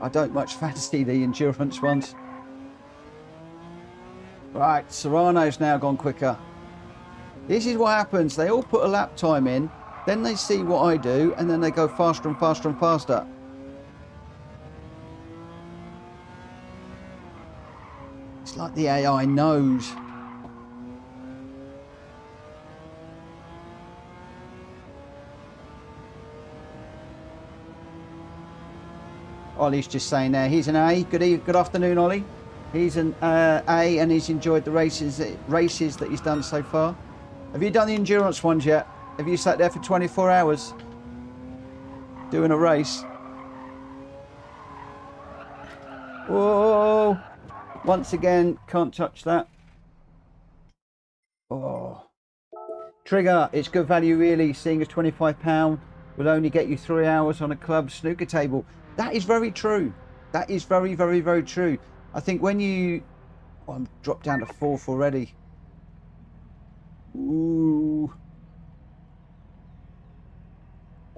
I don't much fancy the endurance ones. Right, Serrano's now gone quicker. This is what happens. They all put a lap time in, then they see what I do, and then they go faster and faster and faster. It's like the AI knows. Ollie's just saying there, he's an A. Good afternoon, Ollie. He's an A, and he's enjoyed the races that he's done so far. Have you done the endurance ones yet? Have you sat there for 24 hours doing a race? Whoa! Once again, can't touch that. Oh. Trigger, it's good value really, seeing as £25 will only get you 3 hours on a club snooker table. That is very true. That is very, very, very true. I think when you... Oh, I'm dropped down to 4th already. Ooh.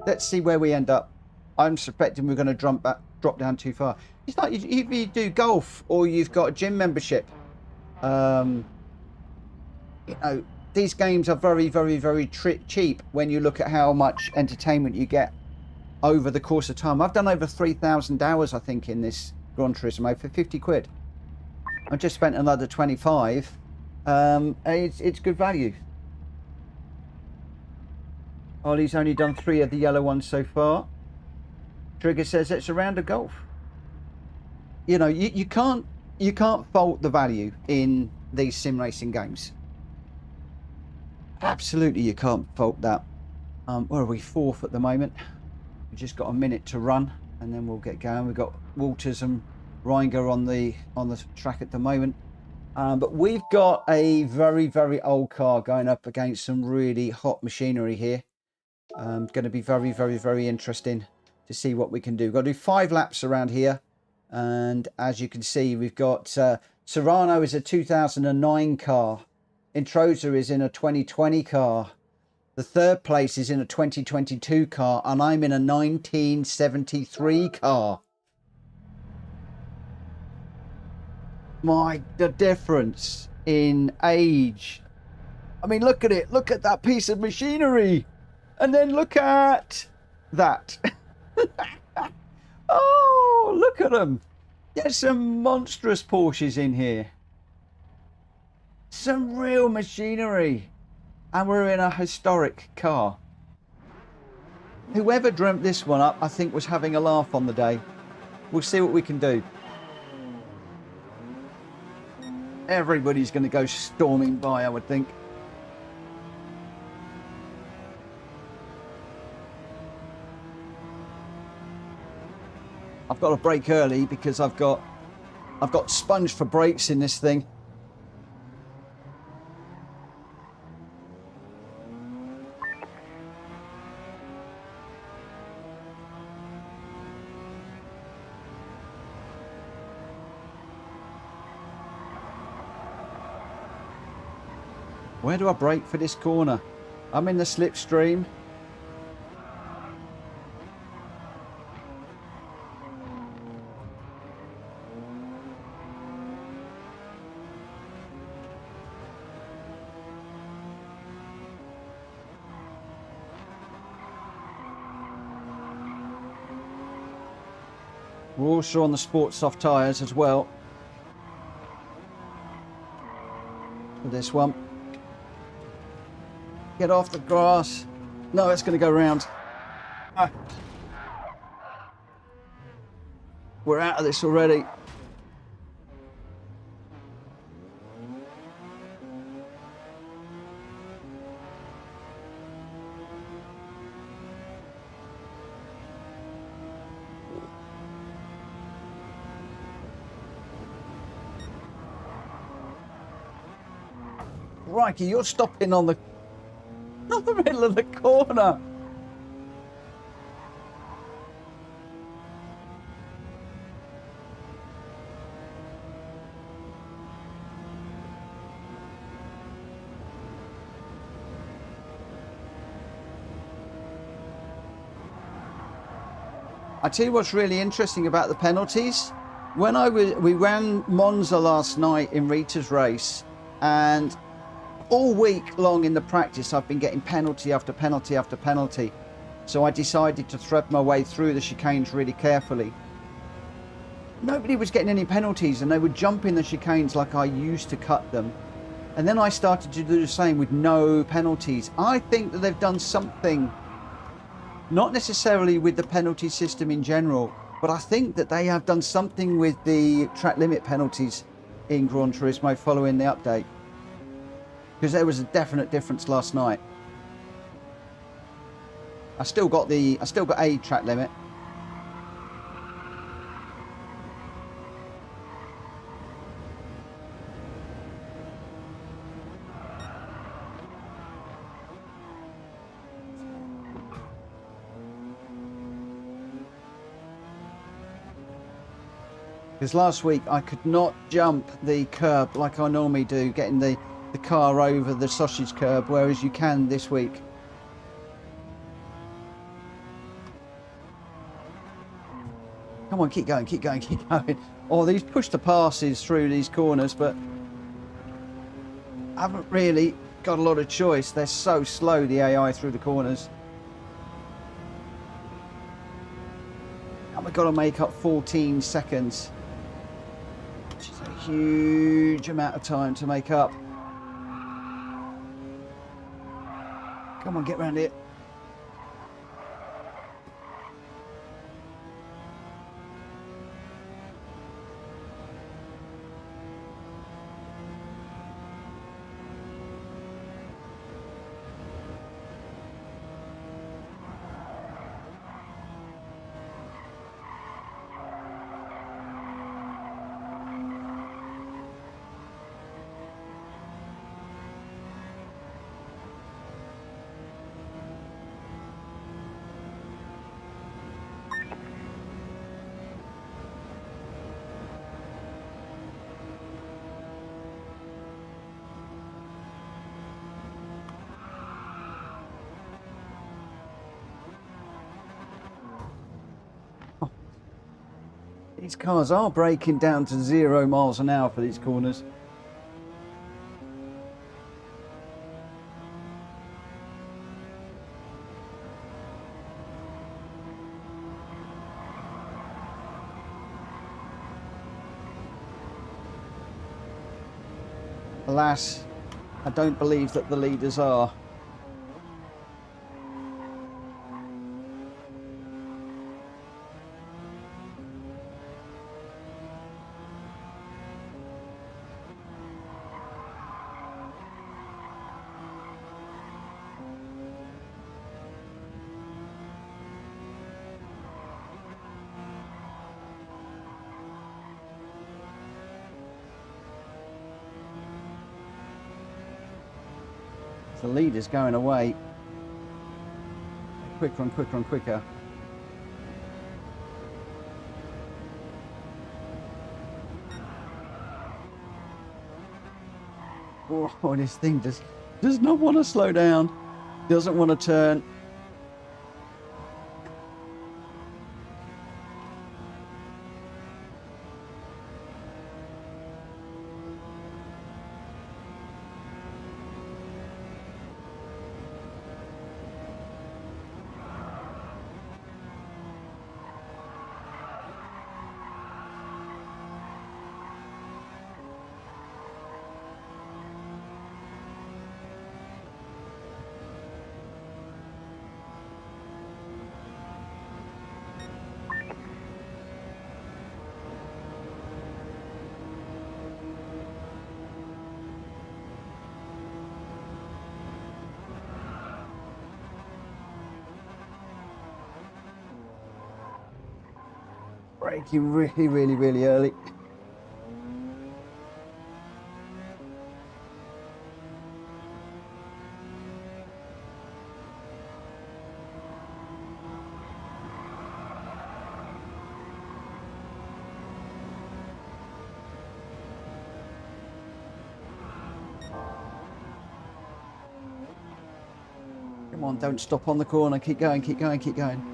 Let's see where we end up. I'm suspecting we're going to drop down too far. It's like if you do golf or you've got a gym membership. You know, these games are very, very, very cheap when you look at how much entertainment you get over the course of time. I've done over 3,000 hours, I think, in this Gran Turismo for 50 quid. I just spent another 25. It's good value. Ollie's only done 3 of the yellow ones so far. Trigger says it's a round of golf. You know, you can't fault the value in these sim racing games. Absolutely, you can't fault that. Where are we? 4th at the moment. We've just got a minute to run, and then we'll get going. We've got Walters and Reinger on the track at the moment. But we've got a very, very old car going up against some really hot machinery here. Going to be very, very, very interesting to see what we can do. We've got to do 5 laps around here. And as you can see, we've got Serrano is a 2009 car. Introza is in a 2020 car. The 3rd place is in a 2022 car. And I'm in a 1973 car. the difference in age. I mean, look at it. Look at that piece of machinery. And then look at that. Oh, look at them. There's some monstrous Porsches in here. Some real machinery. And we're in a historic car. Whoever dreamt this one up, I think, was having a laugh on the day. We'll see what we can do. Everybody's going to go storming by, I would think. I've got to brake early because I've got sponge for brakes in this thing. Where do I brake for this corner? I'm in the slipstream. We're also on the sports soft tyres as well for this one. Get off the grass. No, it's going to go round. Ah. We're out of this already. Crikey, you're stopping on the middle of the corner. I tell you what's really interesting about the penalties. When we ran Monza last night in Rita's race, and all week long in the practice I've been getting penalty after penalty after penalty. So I decided to thread my way through the chicanes really carefully. Nobody was getting any penalties and they would jump in the chicanes like I used to cut them. And then I started to do the same with no penalties. I think that they've done something, not necessarily with the penalty system in general, but I think that they have done something with the track limit penalties in Gran Turismo following the update. Because there was a definite difference last night. I still got a track limit. Because last week I could not jump the curb like I normally do, getting the car over the sausage curb, whereas you can this week. Come on, keep going, keep going, keep going. Oh, these push to passes through these corners, but I haven't really got a lot of choice. They're so slow, the AI through the corners. And we've got to make up 14 seconds, which is a huge amount of time to make up. Come on, get round it. These cars are braking down to 0 miles an hour for these corners. Alas, I don't believe that the leaders are. The leader's going away quicker and quicker and quicker. Oh, this thing does not want to slow down, doesn't want to turn. Braking really early. Come on, don't stop on the corner. Keep going, keep going, keep going.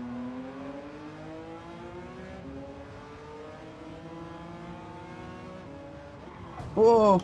Whoa!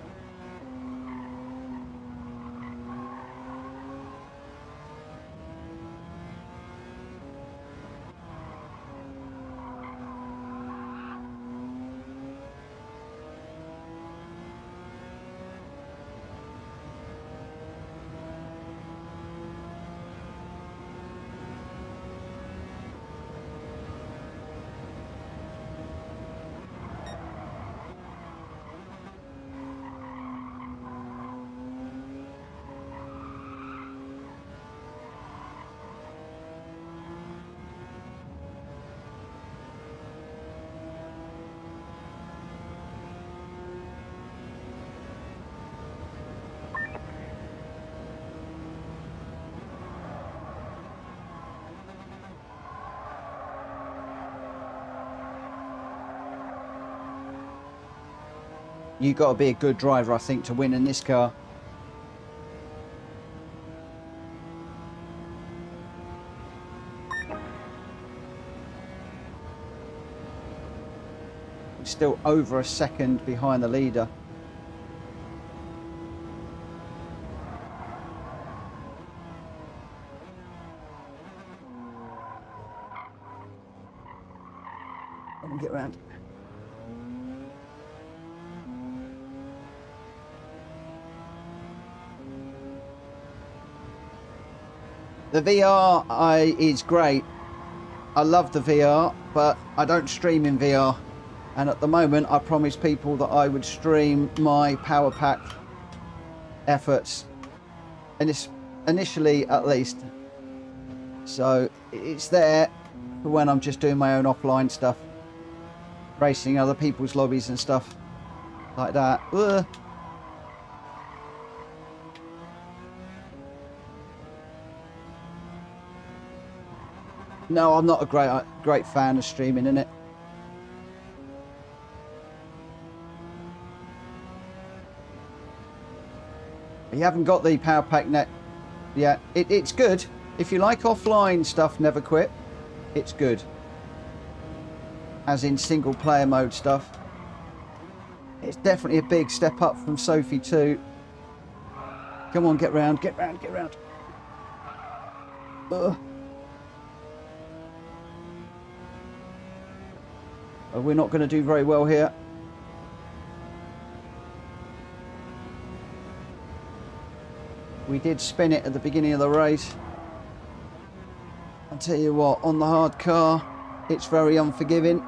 You've got to be a good driver, I think, to win in this car. Still over a second behind the leader. Let me get around. The VR is great. I love the VR, but I don't stream in VR. And at the moment, I promised people that I would stream my power pack efforts, and it's initially at least. So it's there for when I'm just doing my own offline stuff, racing other people's lobbies and stuff like that. Ugh. No, I'm not a great fan of streaming in it. You haven't got the power pack net yet. It's good. If you like offline stuff, never quit. It's good. as in single player mode stuff. It's definitely a big step up from Sophy 2. Come on, get round, get round, get round. Ugh. Oh, we're not going to do very well here. We did spin it at the beginning of the race. I'll tell you what, on the hard car, it's very unforgiving.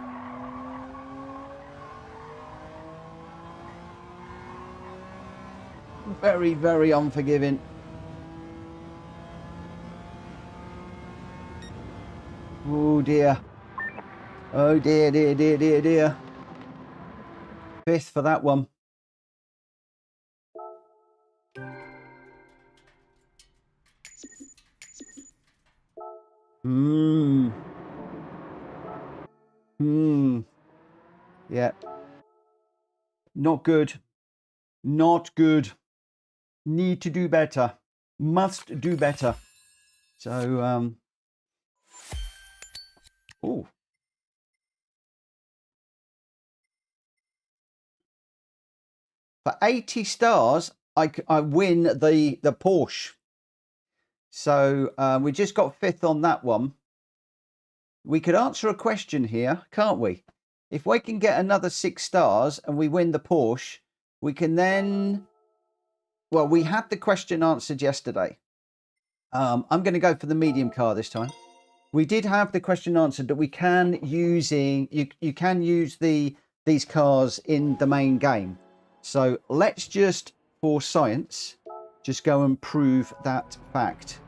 Very, very unforgiving. Oh dear. Oh dear, dear, dear, dear, dear. 5th for that one. Yeah. Not good. Not good. Need to do better. Must do better. So, oh. For 80 stars, I win the Porsche. So we just got 5th on that one. We could answer a question here, can't we? If we can get another 6 stars and we win the Porsche, we can then... Well, we had the question answered yesterday. I'm going to go for the medium car this time. We did have the question answered that we can you can use these cars in the main game. So let's just, for science, just go and prove that fact.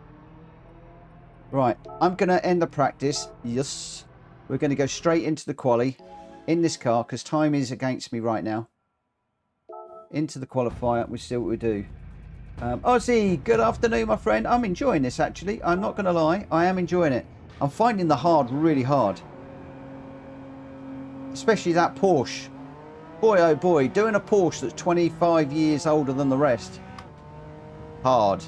Right, I'm going to end the practice. Yes. We're going to go straight into the quali in this car because time is against me right now. Into the qualifier. We'll see what we do. Ozzy, good afternoon, my friend. I'm enjoying this, actually. I'm not going to lie. I am enjoying it. I'm finding the hard really hard. Especially that Porsche. Boy, oh boy. Doing a Porsche that's 25 years older than the rest. Hard.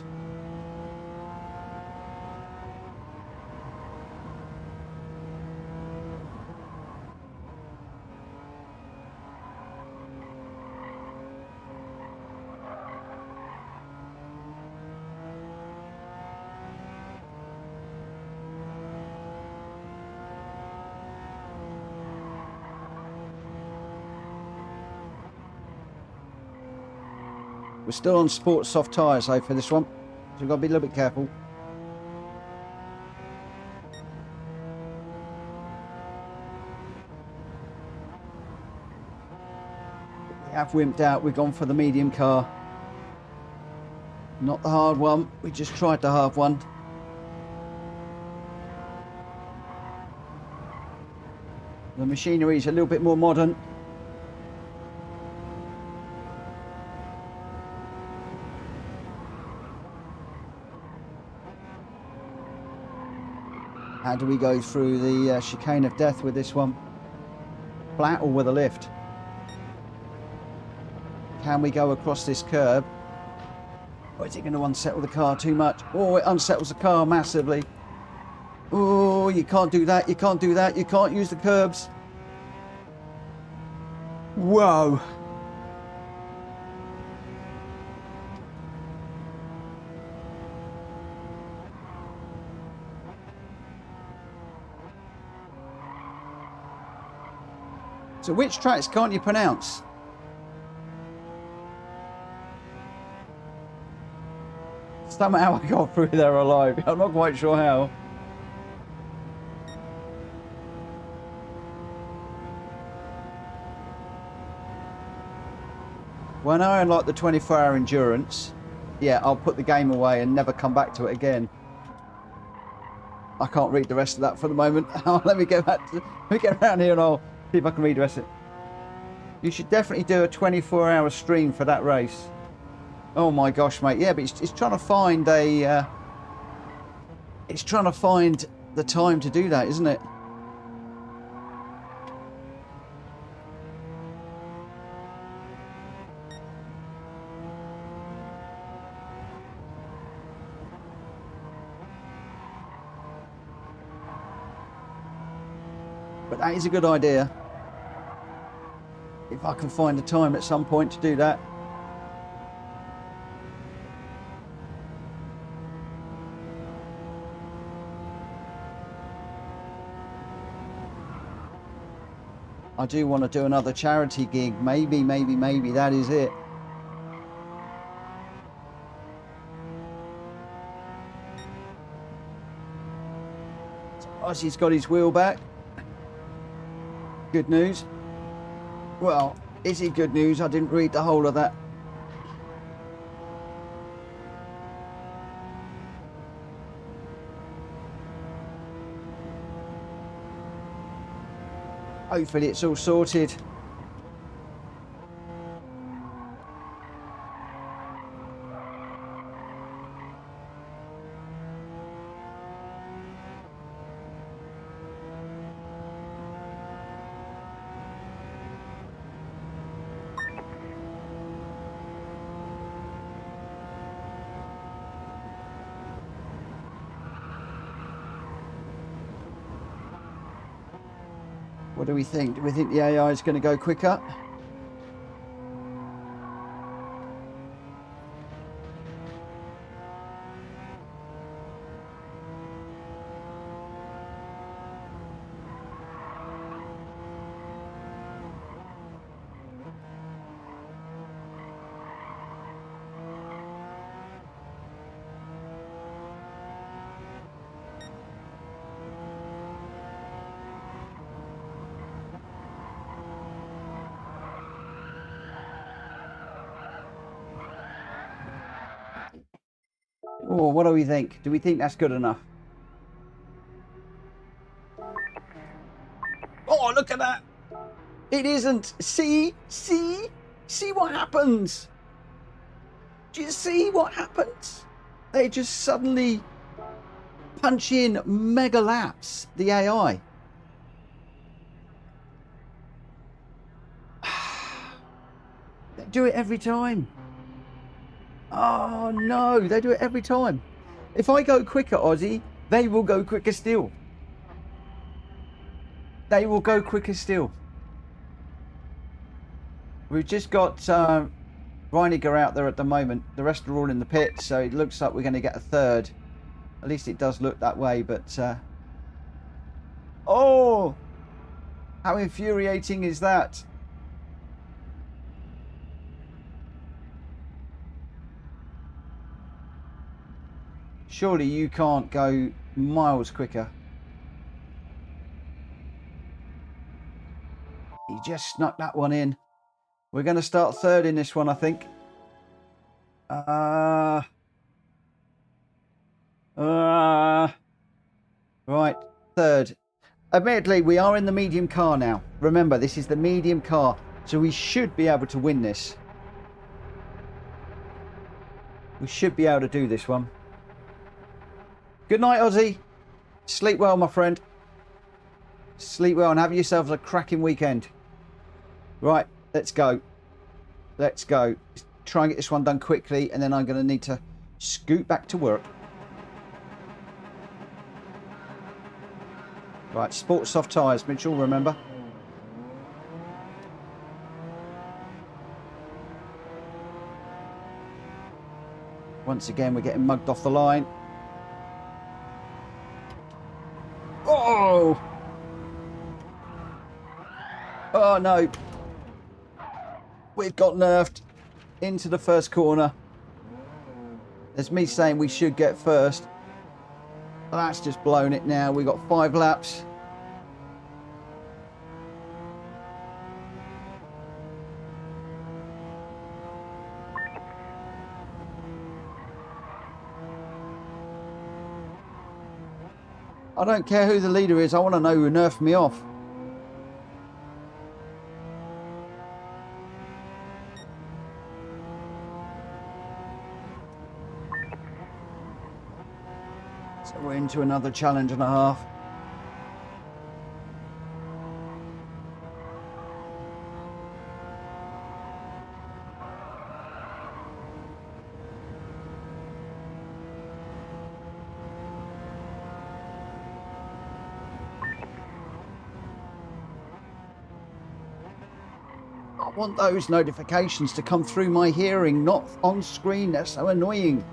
We're still on sport soft tyres though for this one, so we've got to be a little bit careful. We have wimped out, we've gone for the medium car. Not the hard one, we just tried the hard one. The machinery is a little bit more modern. How do we go through the chicane of death with this one? Flat or with a lift? Can we go across this curb? Or is it going to unsettle the car too much? Oh, it unsettles the car massively. Oh, you can't do that, you can't do that, you can't use the curbs. Whoa. So which tracks can't you pronounce? Somehow I got through there alive. I'm not quite sure how. When I unlock the 24-hour endurance, yeah, I'll put the game away and never come back to it again. I can't read the rest of that for the moment. Let me get around here and I'll see if I can read the rest of it. You should definitely do a 24-hour stream for that race. Oh my gosh, mate. Yeah, but it's trying to find a... it's trying to find the time to do that, isn't it? But that is a good idea. If I can find a time at some point to do that. I do want to do another charity gig. Maybe that is it. So Ozzy's got his wheel back. Good news. Well, is it good news? I didn't read the whole of that. Hopefully it's all sorted. What do we think? Do we think the AI is going to go quicker? Oh, what do we think? Do we think that's good enough? Oh, look at that! It isn't. See what happens? Do you see what happens? They just suddenly punch in mega laps, the AI. They do it every time. Oh no, they do it every time. If I go quicker, Aussie, they will go quicker still. They will go quicker still. We've just got Reiniger out there at the moment. The rest are all in the pit, so it looks like we're going to get a third. At least it does look that way, but... Oh! How infuriating is that? Surely you can't go miles quicker. He just snuck that one in. We're going to start third in this one, I think. Right, third. Admittedly, we are in the medium car now. Remember, this is the medium car, so we should be able to win this. We should be able to do this one. Good night, Ozzy. Sleep well, my friend. Sleep well and have yourselves a cracking weekend. Right, let's go. Let's go. Let's try and get this one done quickly, and then I'm going to need to scoot back to work. Right, sport soft tyres, Mitchell, remember. Once again, we're getting mugged off the line. Oh! Oh no. We've got nerfed into the first corner. There's me saying we should get first. Well, that's just blown it now. We've got 5 laps. I don't care who the leader is. I want to know who nerfed me off. So we're into another challenge and a half. want those notifications to come through my hearing, not on screen. They're so annoying.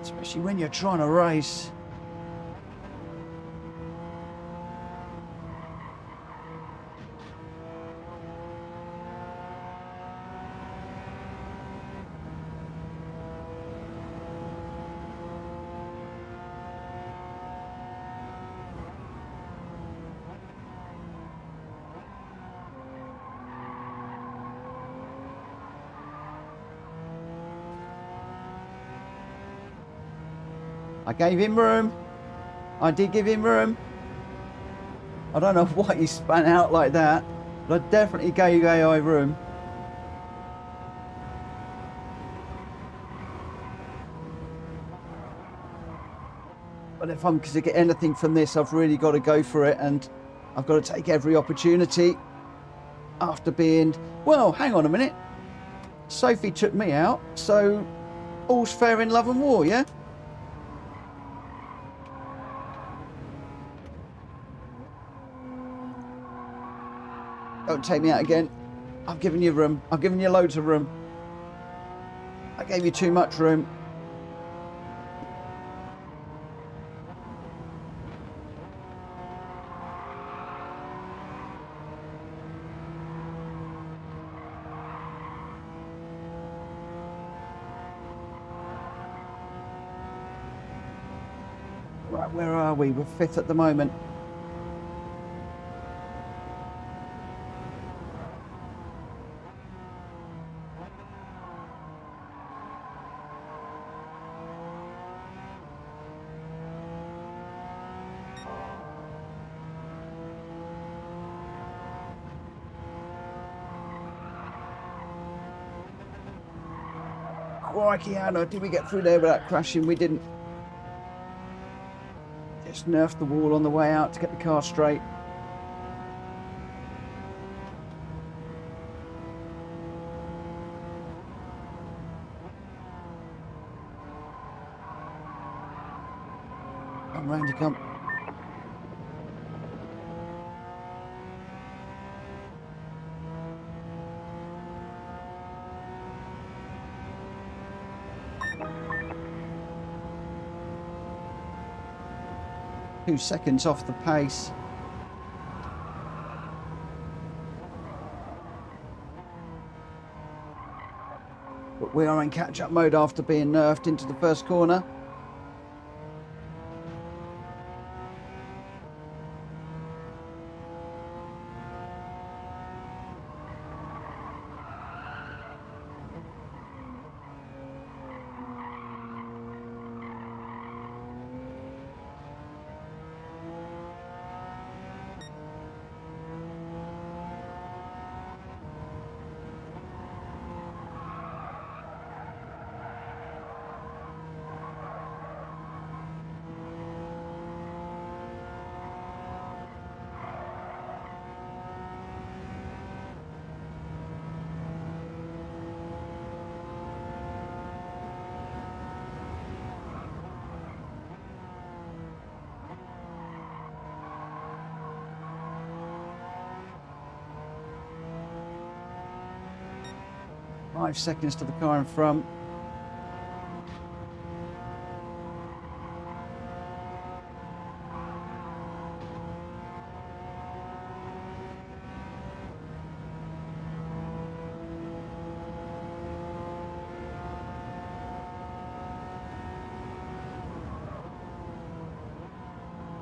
Especially when you're trying to race. I gave him room. I did give him room. I don't know why he span out like that, but I definitely gave AI room. But if I'm to get anything from this, I've really got to go for it, and I've got to take every opportunity after being... Well, hang on a minute. Sophie took me out, so all's fair in love and war, yeah? Don't take me out again. I've given you room. I've given you loads of room. I gave you too much room. Right, where are we? We're fifth at the moment. Crikey, Anna, did we get through there without crashing? We didn't. Just nerfed the wall on the way out to get the car straight. Come round you come. Two seconds off the pace. But we are in catch-up mode after being nerfed into the first corner. Five seconds to the car in front.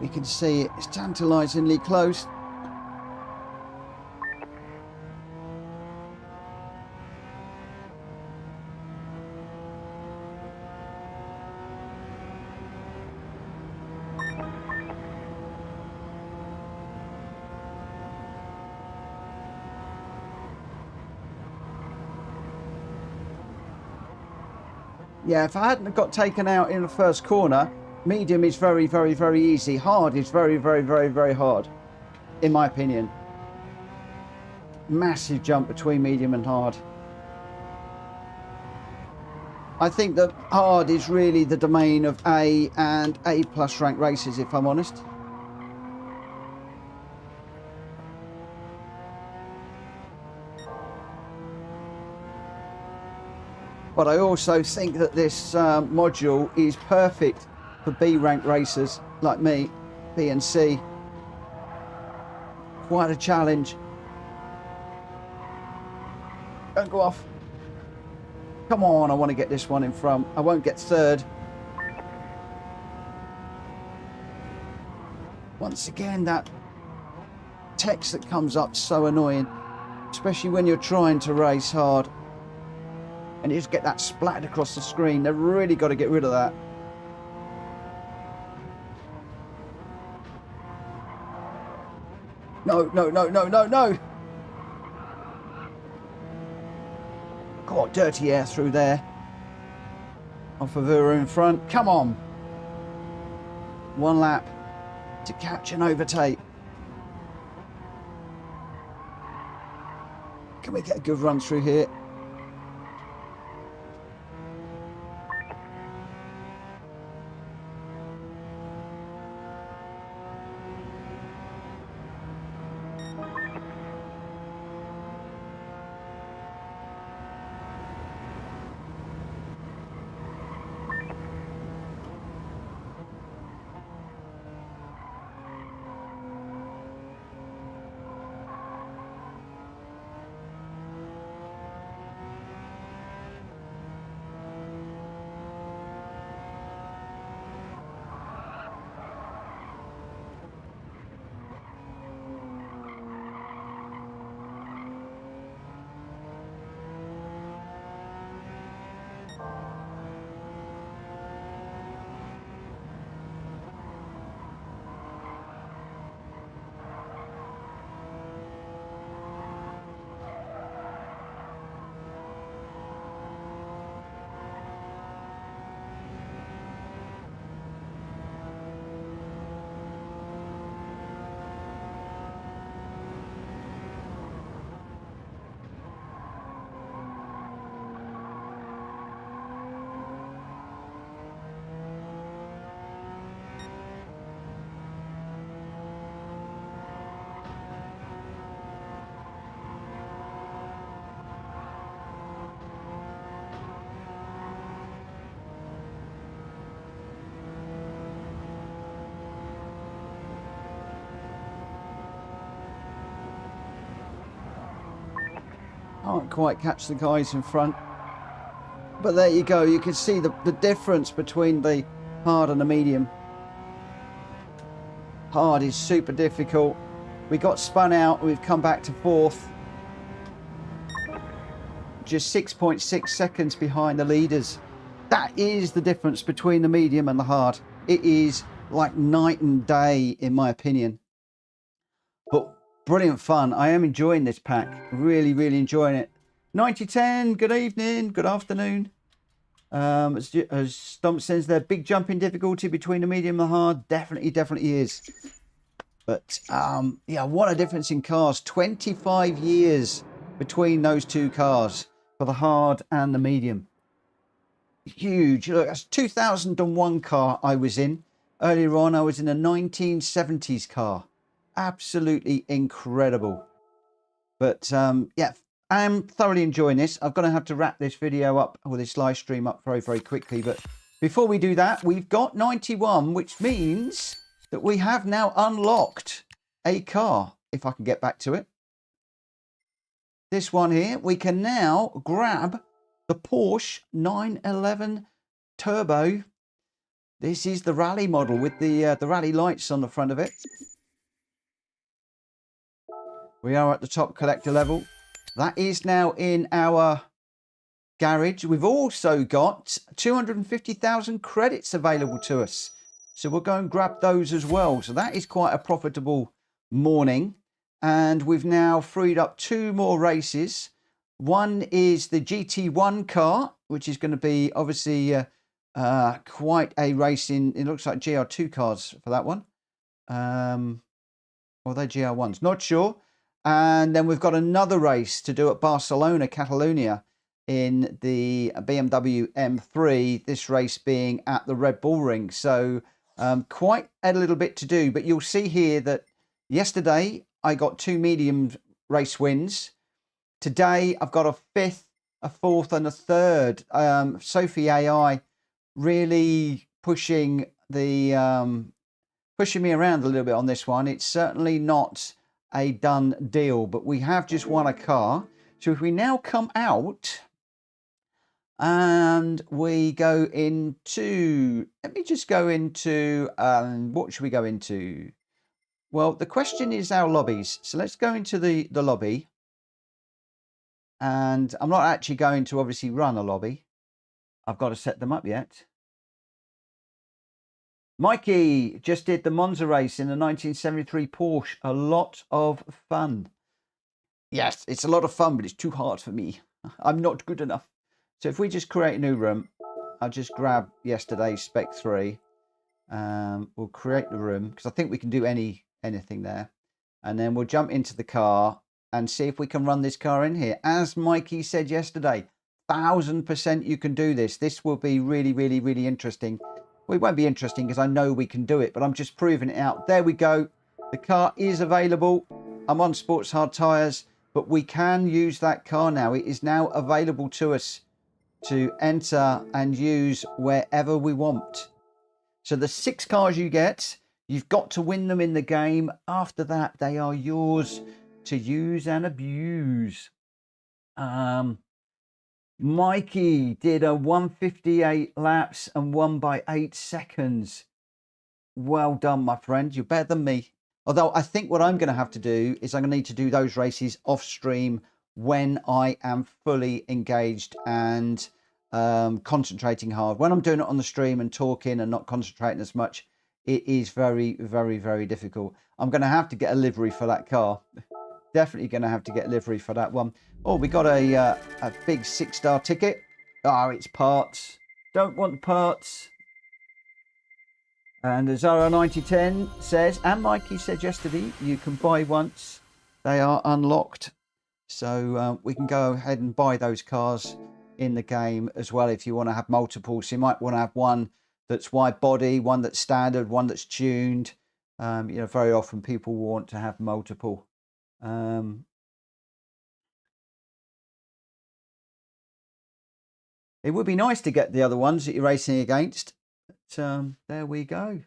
We can see it's tantalisingly close. Yeah, if I hadn't got taken out in the first corner, medium is very, very, very easy. Hard is very, very, very, very hard, in my opinion. Massive jump between medium and hard. I think that hard is really the domain of A and A+ rank races, if I'm honest. But I also think that this module is perfect for B rank racers like me, B and C. Quite a challenge. Don't go off. Come on, I want to get this one in front. I won't get third. Once again, that text that comes up so annoying, especially when you're trying to race hard and you just get that splattered across the screen. They've really got to get rid of that. No, no, no, no, no, no. Got dirty air through there. Off of her in front. Come on. One lap to catch and overtake. Can we get a good run through here? Can't quite catch the guys in front. But there you go. You can see the difference between the hard and the medium. Hard is super difficult. We got spun out and we've come back to fourth. Just 6.6 seconds behind the leaders. That is the difference between the medium and the hard. It is like night and day, in my opinion. But brilliant fun. I am enjoying this pack. Really, really enjoying it. 9010, good evening, good afternoon. As Stump says there, big jump in difficulty between the medium and the hard. Definitely is. But yeah, what a difference in cars. 25 years between those two cars for the hard and the medium. Huge. Look, that's 2001 car I was in. Earlier on, I was in a 1970s car. Absolutely incredible. But yeah, I'm thoroughly enjoying this. I'm going to have to wrap this video up, or this live stream up very, very quickly. But before we do that, we've got 91, which means that we have now unlocked a car. If I can get back to it. This one here, we can now grab the Porsche 911 Turbo. This is the rally model with the rally lights on the front of it. We are at the top collector level. That is now in our garage. We've also got 250,000 credits available to us. So we'll go and grab those as well. So that is quite a profitable morning. And we've now freed up 2 more races. One is the GT1 car, which is going to be obviously quite a race in, it looks like GR2 cars for that one. Or they're GR1s, not sure. And then we've got another race to do at Barcelona, Catalonia, in the BMW M3, this race being at the Red Bull Ring. So quite a little bit to do, but you'll see here that yesterday I got 2 medium race wins. Today I've got a 5th a fourth and a third. Sophy AI really pushing me around a little bit on this one. It's certainly not a done deal, but we have just won a car. So if we now come out and we go into, let me just go into, what should we go into? Well, the question is our lobbies. So let's go into the lobby. And I'm not actually going to obviously run a lobby. I've got to set them up yet. Mikey just did the Monza race in the 1973 Porsche. A lot of fun. Yes, it's a lot of fun, but it's too hard for me. I'm not good enough. So if we just create a new room, I'll just grab yesterday's Spec 3. We'll create the room because I think we can do anything there. And then we'll jump into the car and see if we can run this car in here. As Mikey said yesterday, 1000% you can do this. This will be really, really, really interesting. Well, it won't be interesting because I know we can do it, but I'm just proving it out. There we go. The car is available. I'm on sports hard tyres, but we can use that car now. It is now available to us to enter and use wherever we want. So the 6 cars you get, you've got to win them in the game. After that, they are yours to use and abuse. Mikey did a 158 laps and won by 8 seconds. Well done, my friend. You're better than me. Although I think what I'm going to have to do is I'm going to need to do those races off stream when I am fully engaged and concentrating hard. When I'm doing it on the stream and talking and not concentrating as much, it is very, very, very difficult. I'm going to have to get a livery for that car. Definitely going to have to get a livery for that one. Oh, we got a big 6-star ticket. Oh, it's parts. Don't want parts. And as Zara9010 says, and Mikey said yesterday, you can buy once they are unlocked. So we can go ahead and buy those cars in the game as well if you want to have multiples. So you might want to have one that's wide body, one that's standard, one that's tuned. You know, very often people want to have multiple. It would be nice to get the other ones that you're racing against. But, there we go.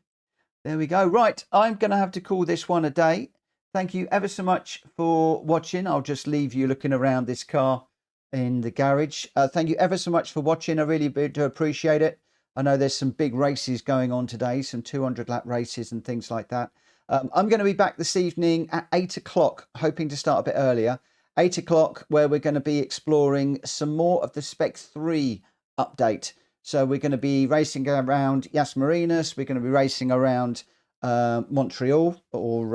There we go. Right, I'm going to have to call this one a day. Thank you ever so much for watching. I'll just leave you looking around this car in the garage. Thank you ever so much for watching. I really do appreciate it. I know there's some big races going on today, some 200-lap races and things like that. I'm going to be back this evening at 8 o'clock, hoping to start a bit earlier. 8 o'clock, where we're going to be exploring some more of the Spec 3 update. So we're going to be racing around Yas Marinas. We're going to be racing around Montreal or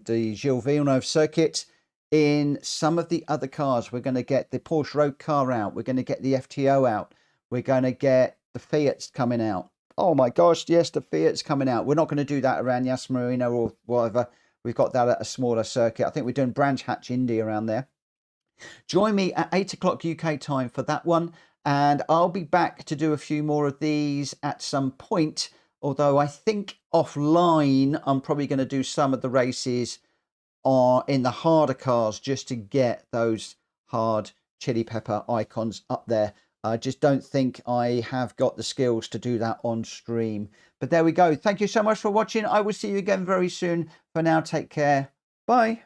the Gilles Villeneuve circuit. In some of the other cars, we're going to get the Porsche road car out. We're going to get the FTO out. We're going to get the Fiat's coming out. Oh my gosh, yes, the Fiat's coming out. We're not going to do that around Yas Marina or whatever. We've got that at a smaller circuit. I think we're doing Branch Hatch Indy around there. Join me at 8 o'clock UK time for that one. And I'll be back to do a few more of these at some point. Although I think offline, I'm probably going to do some of the races in the harder cars just to get those hard chili pepper icons up there. I just don't think I have got the skills to do that on stream. But there we go. Thank you so much for watching. I will see you again very soon. For now, take care. Bye.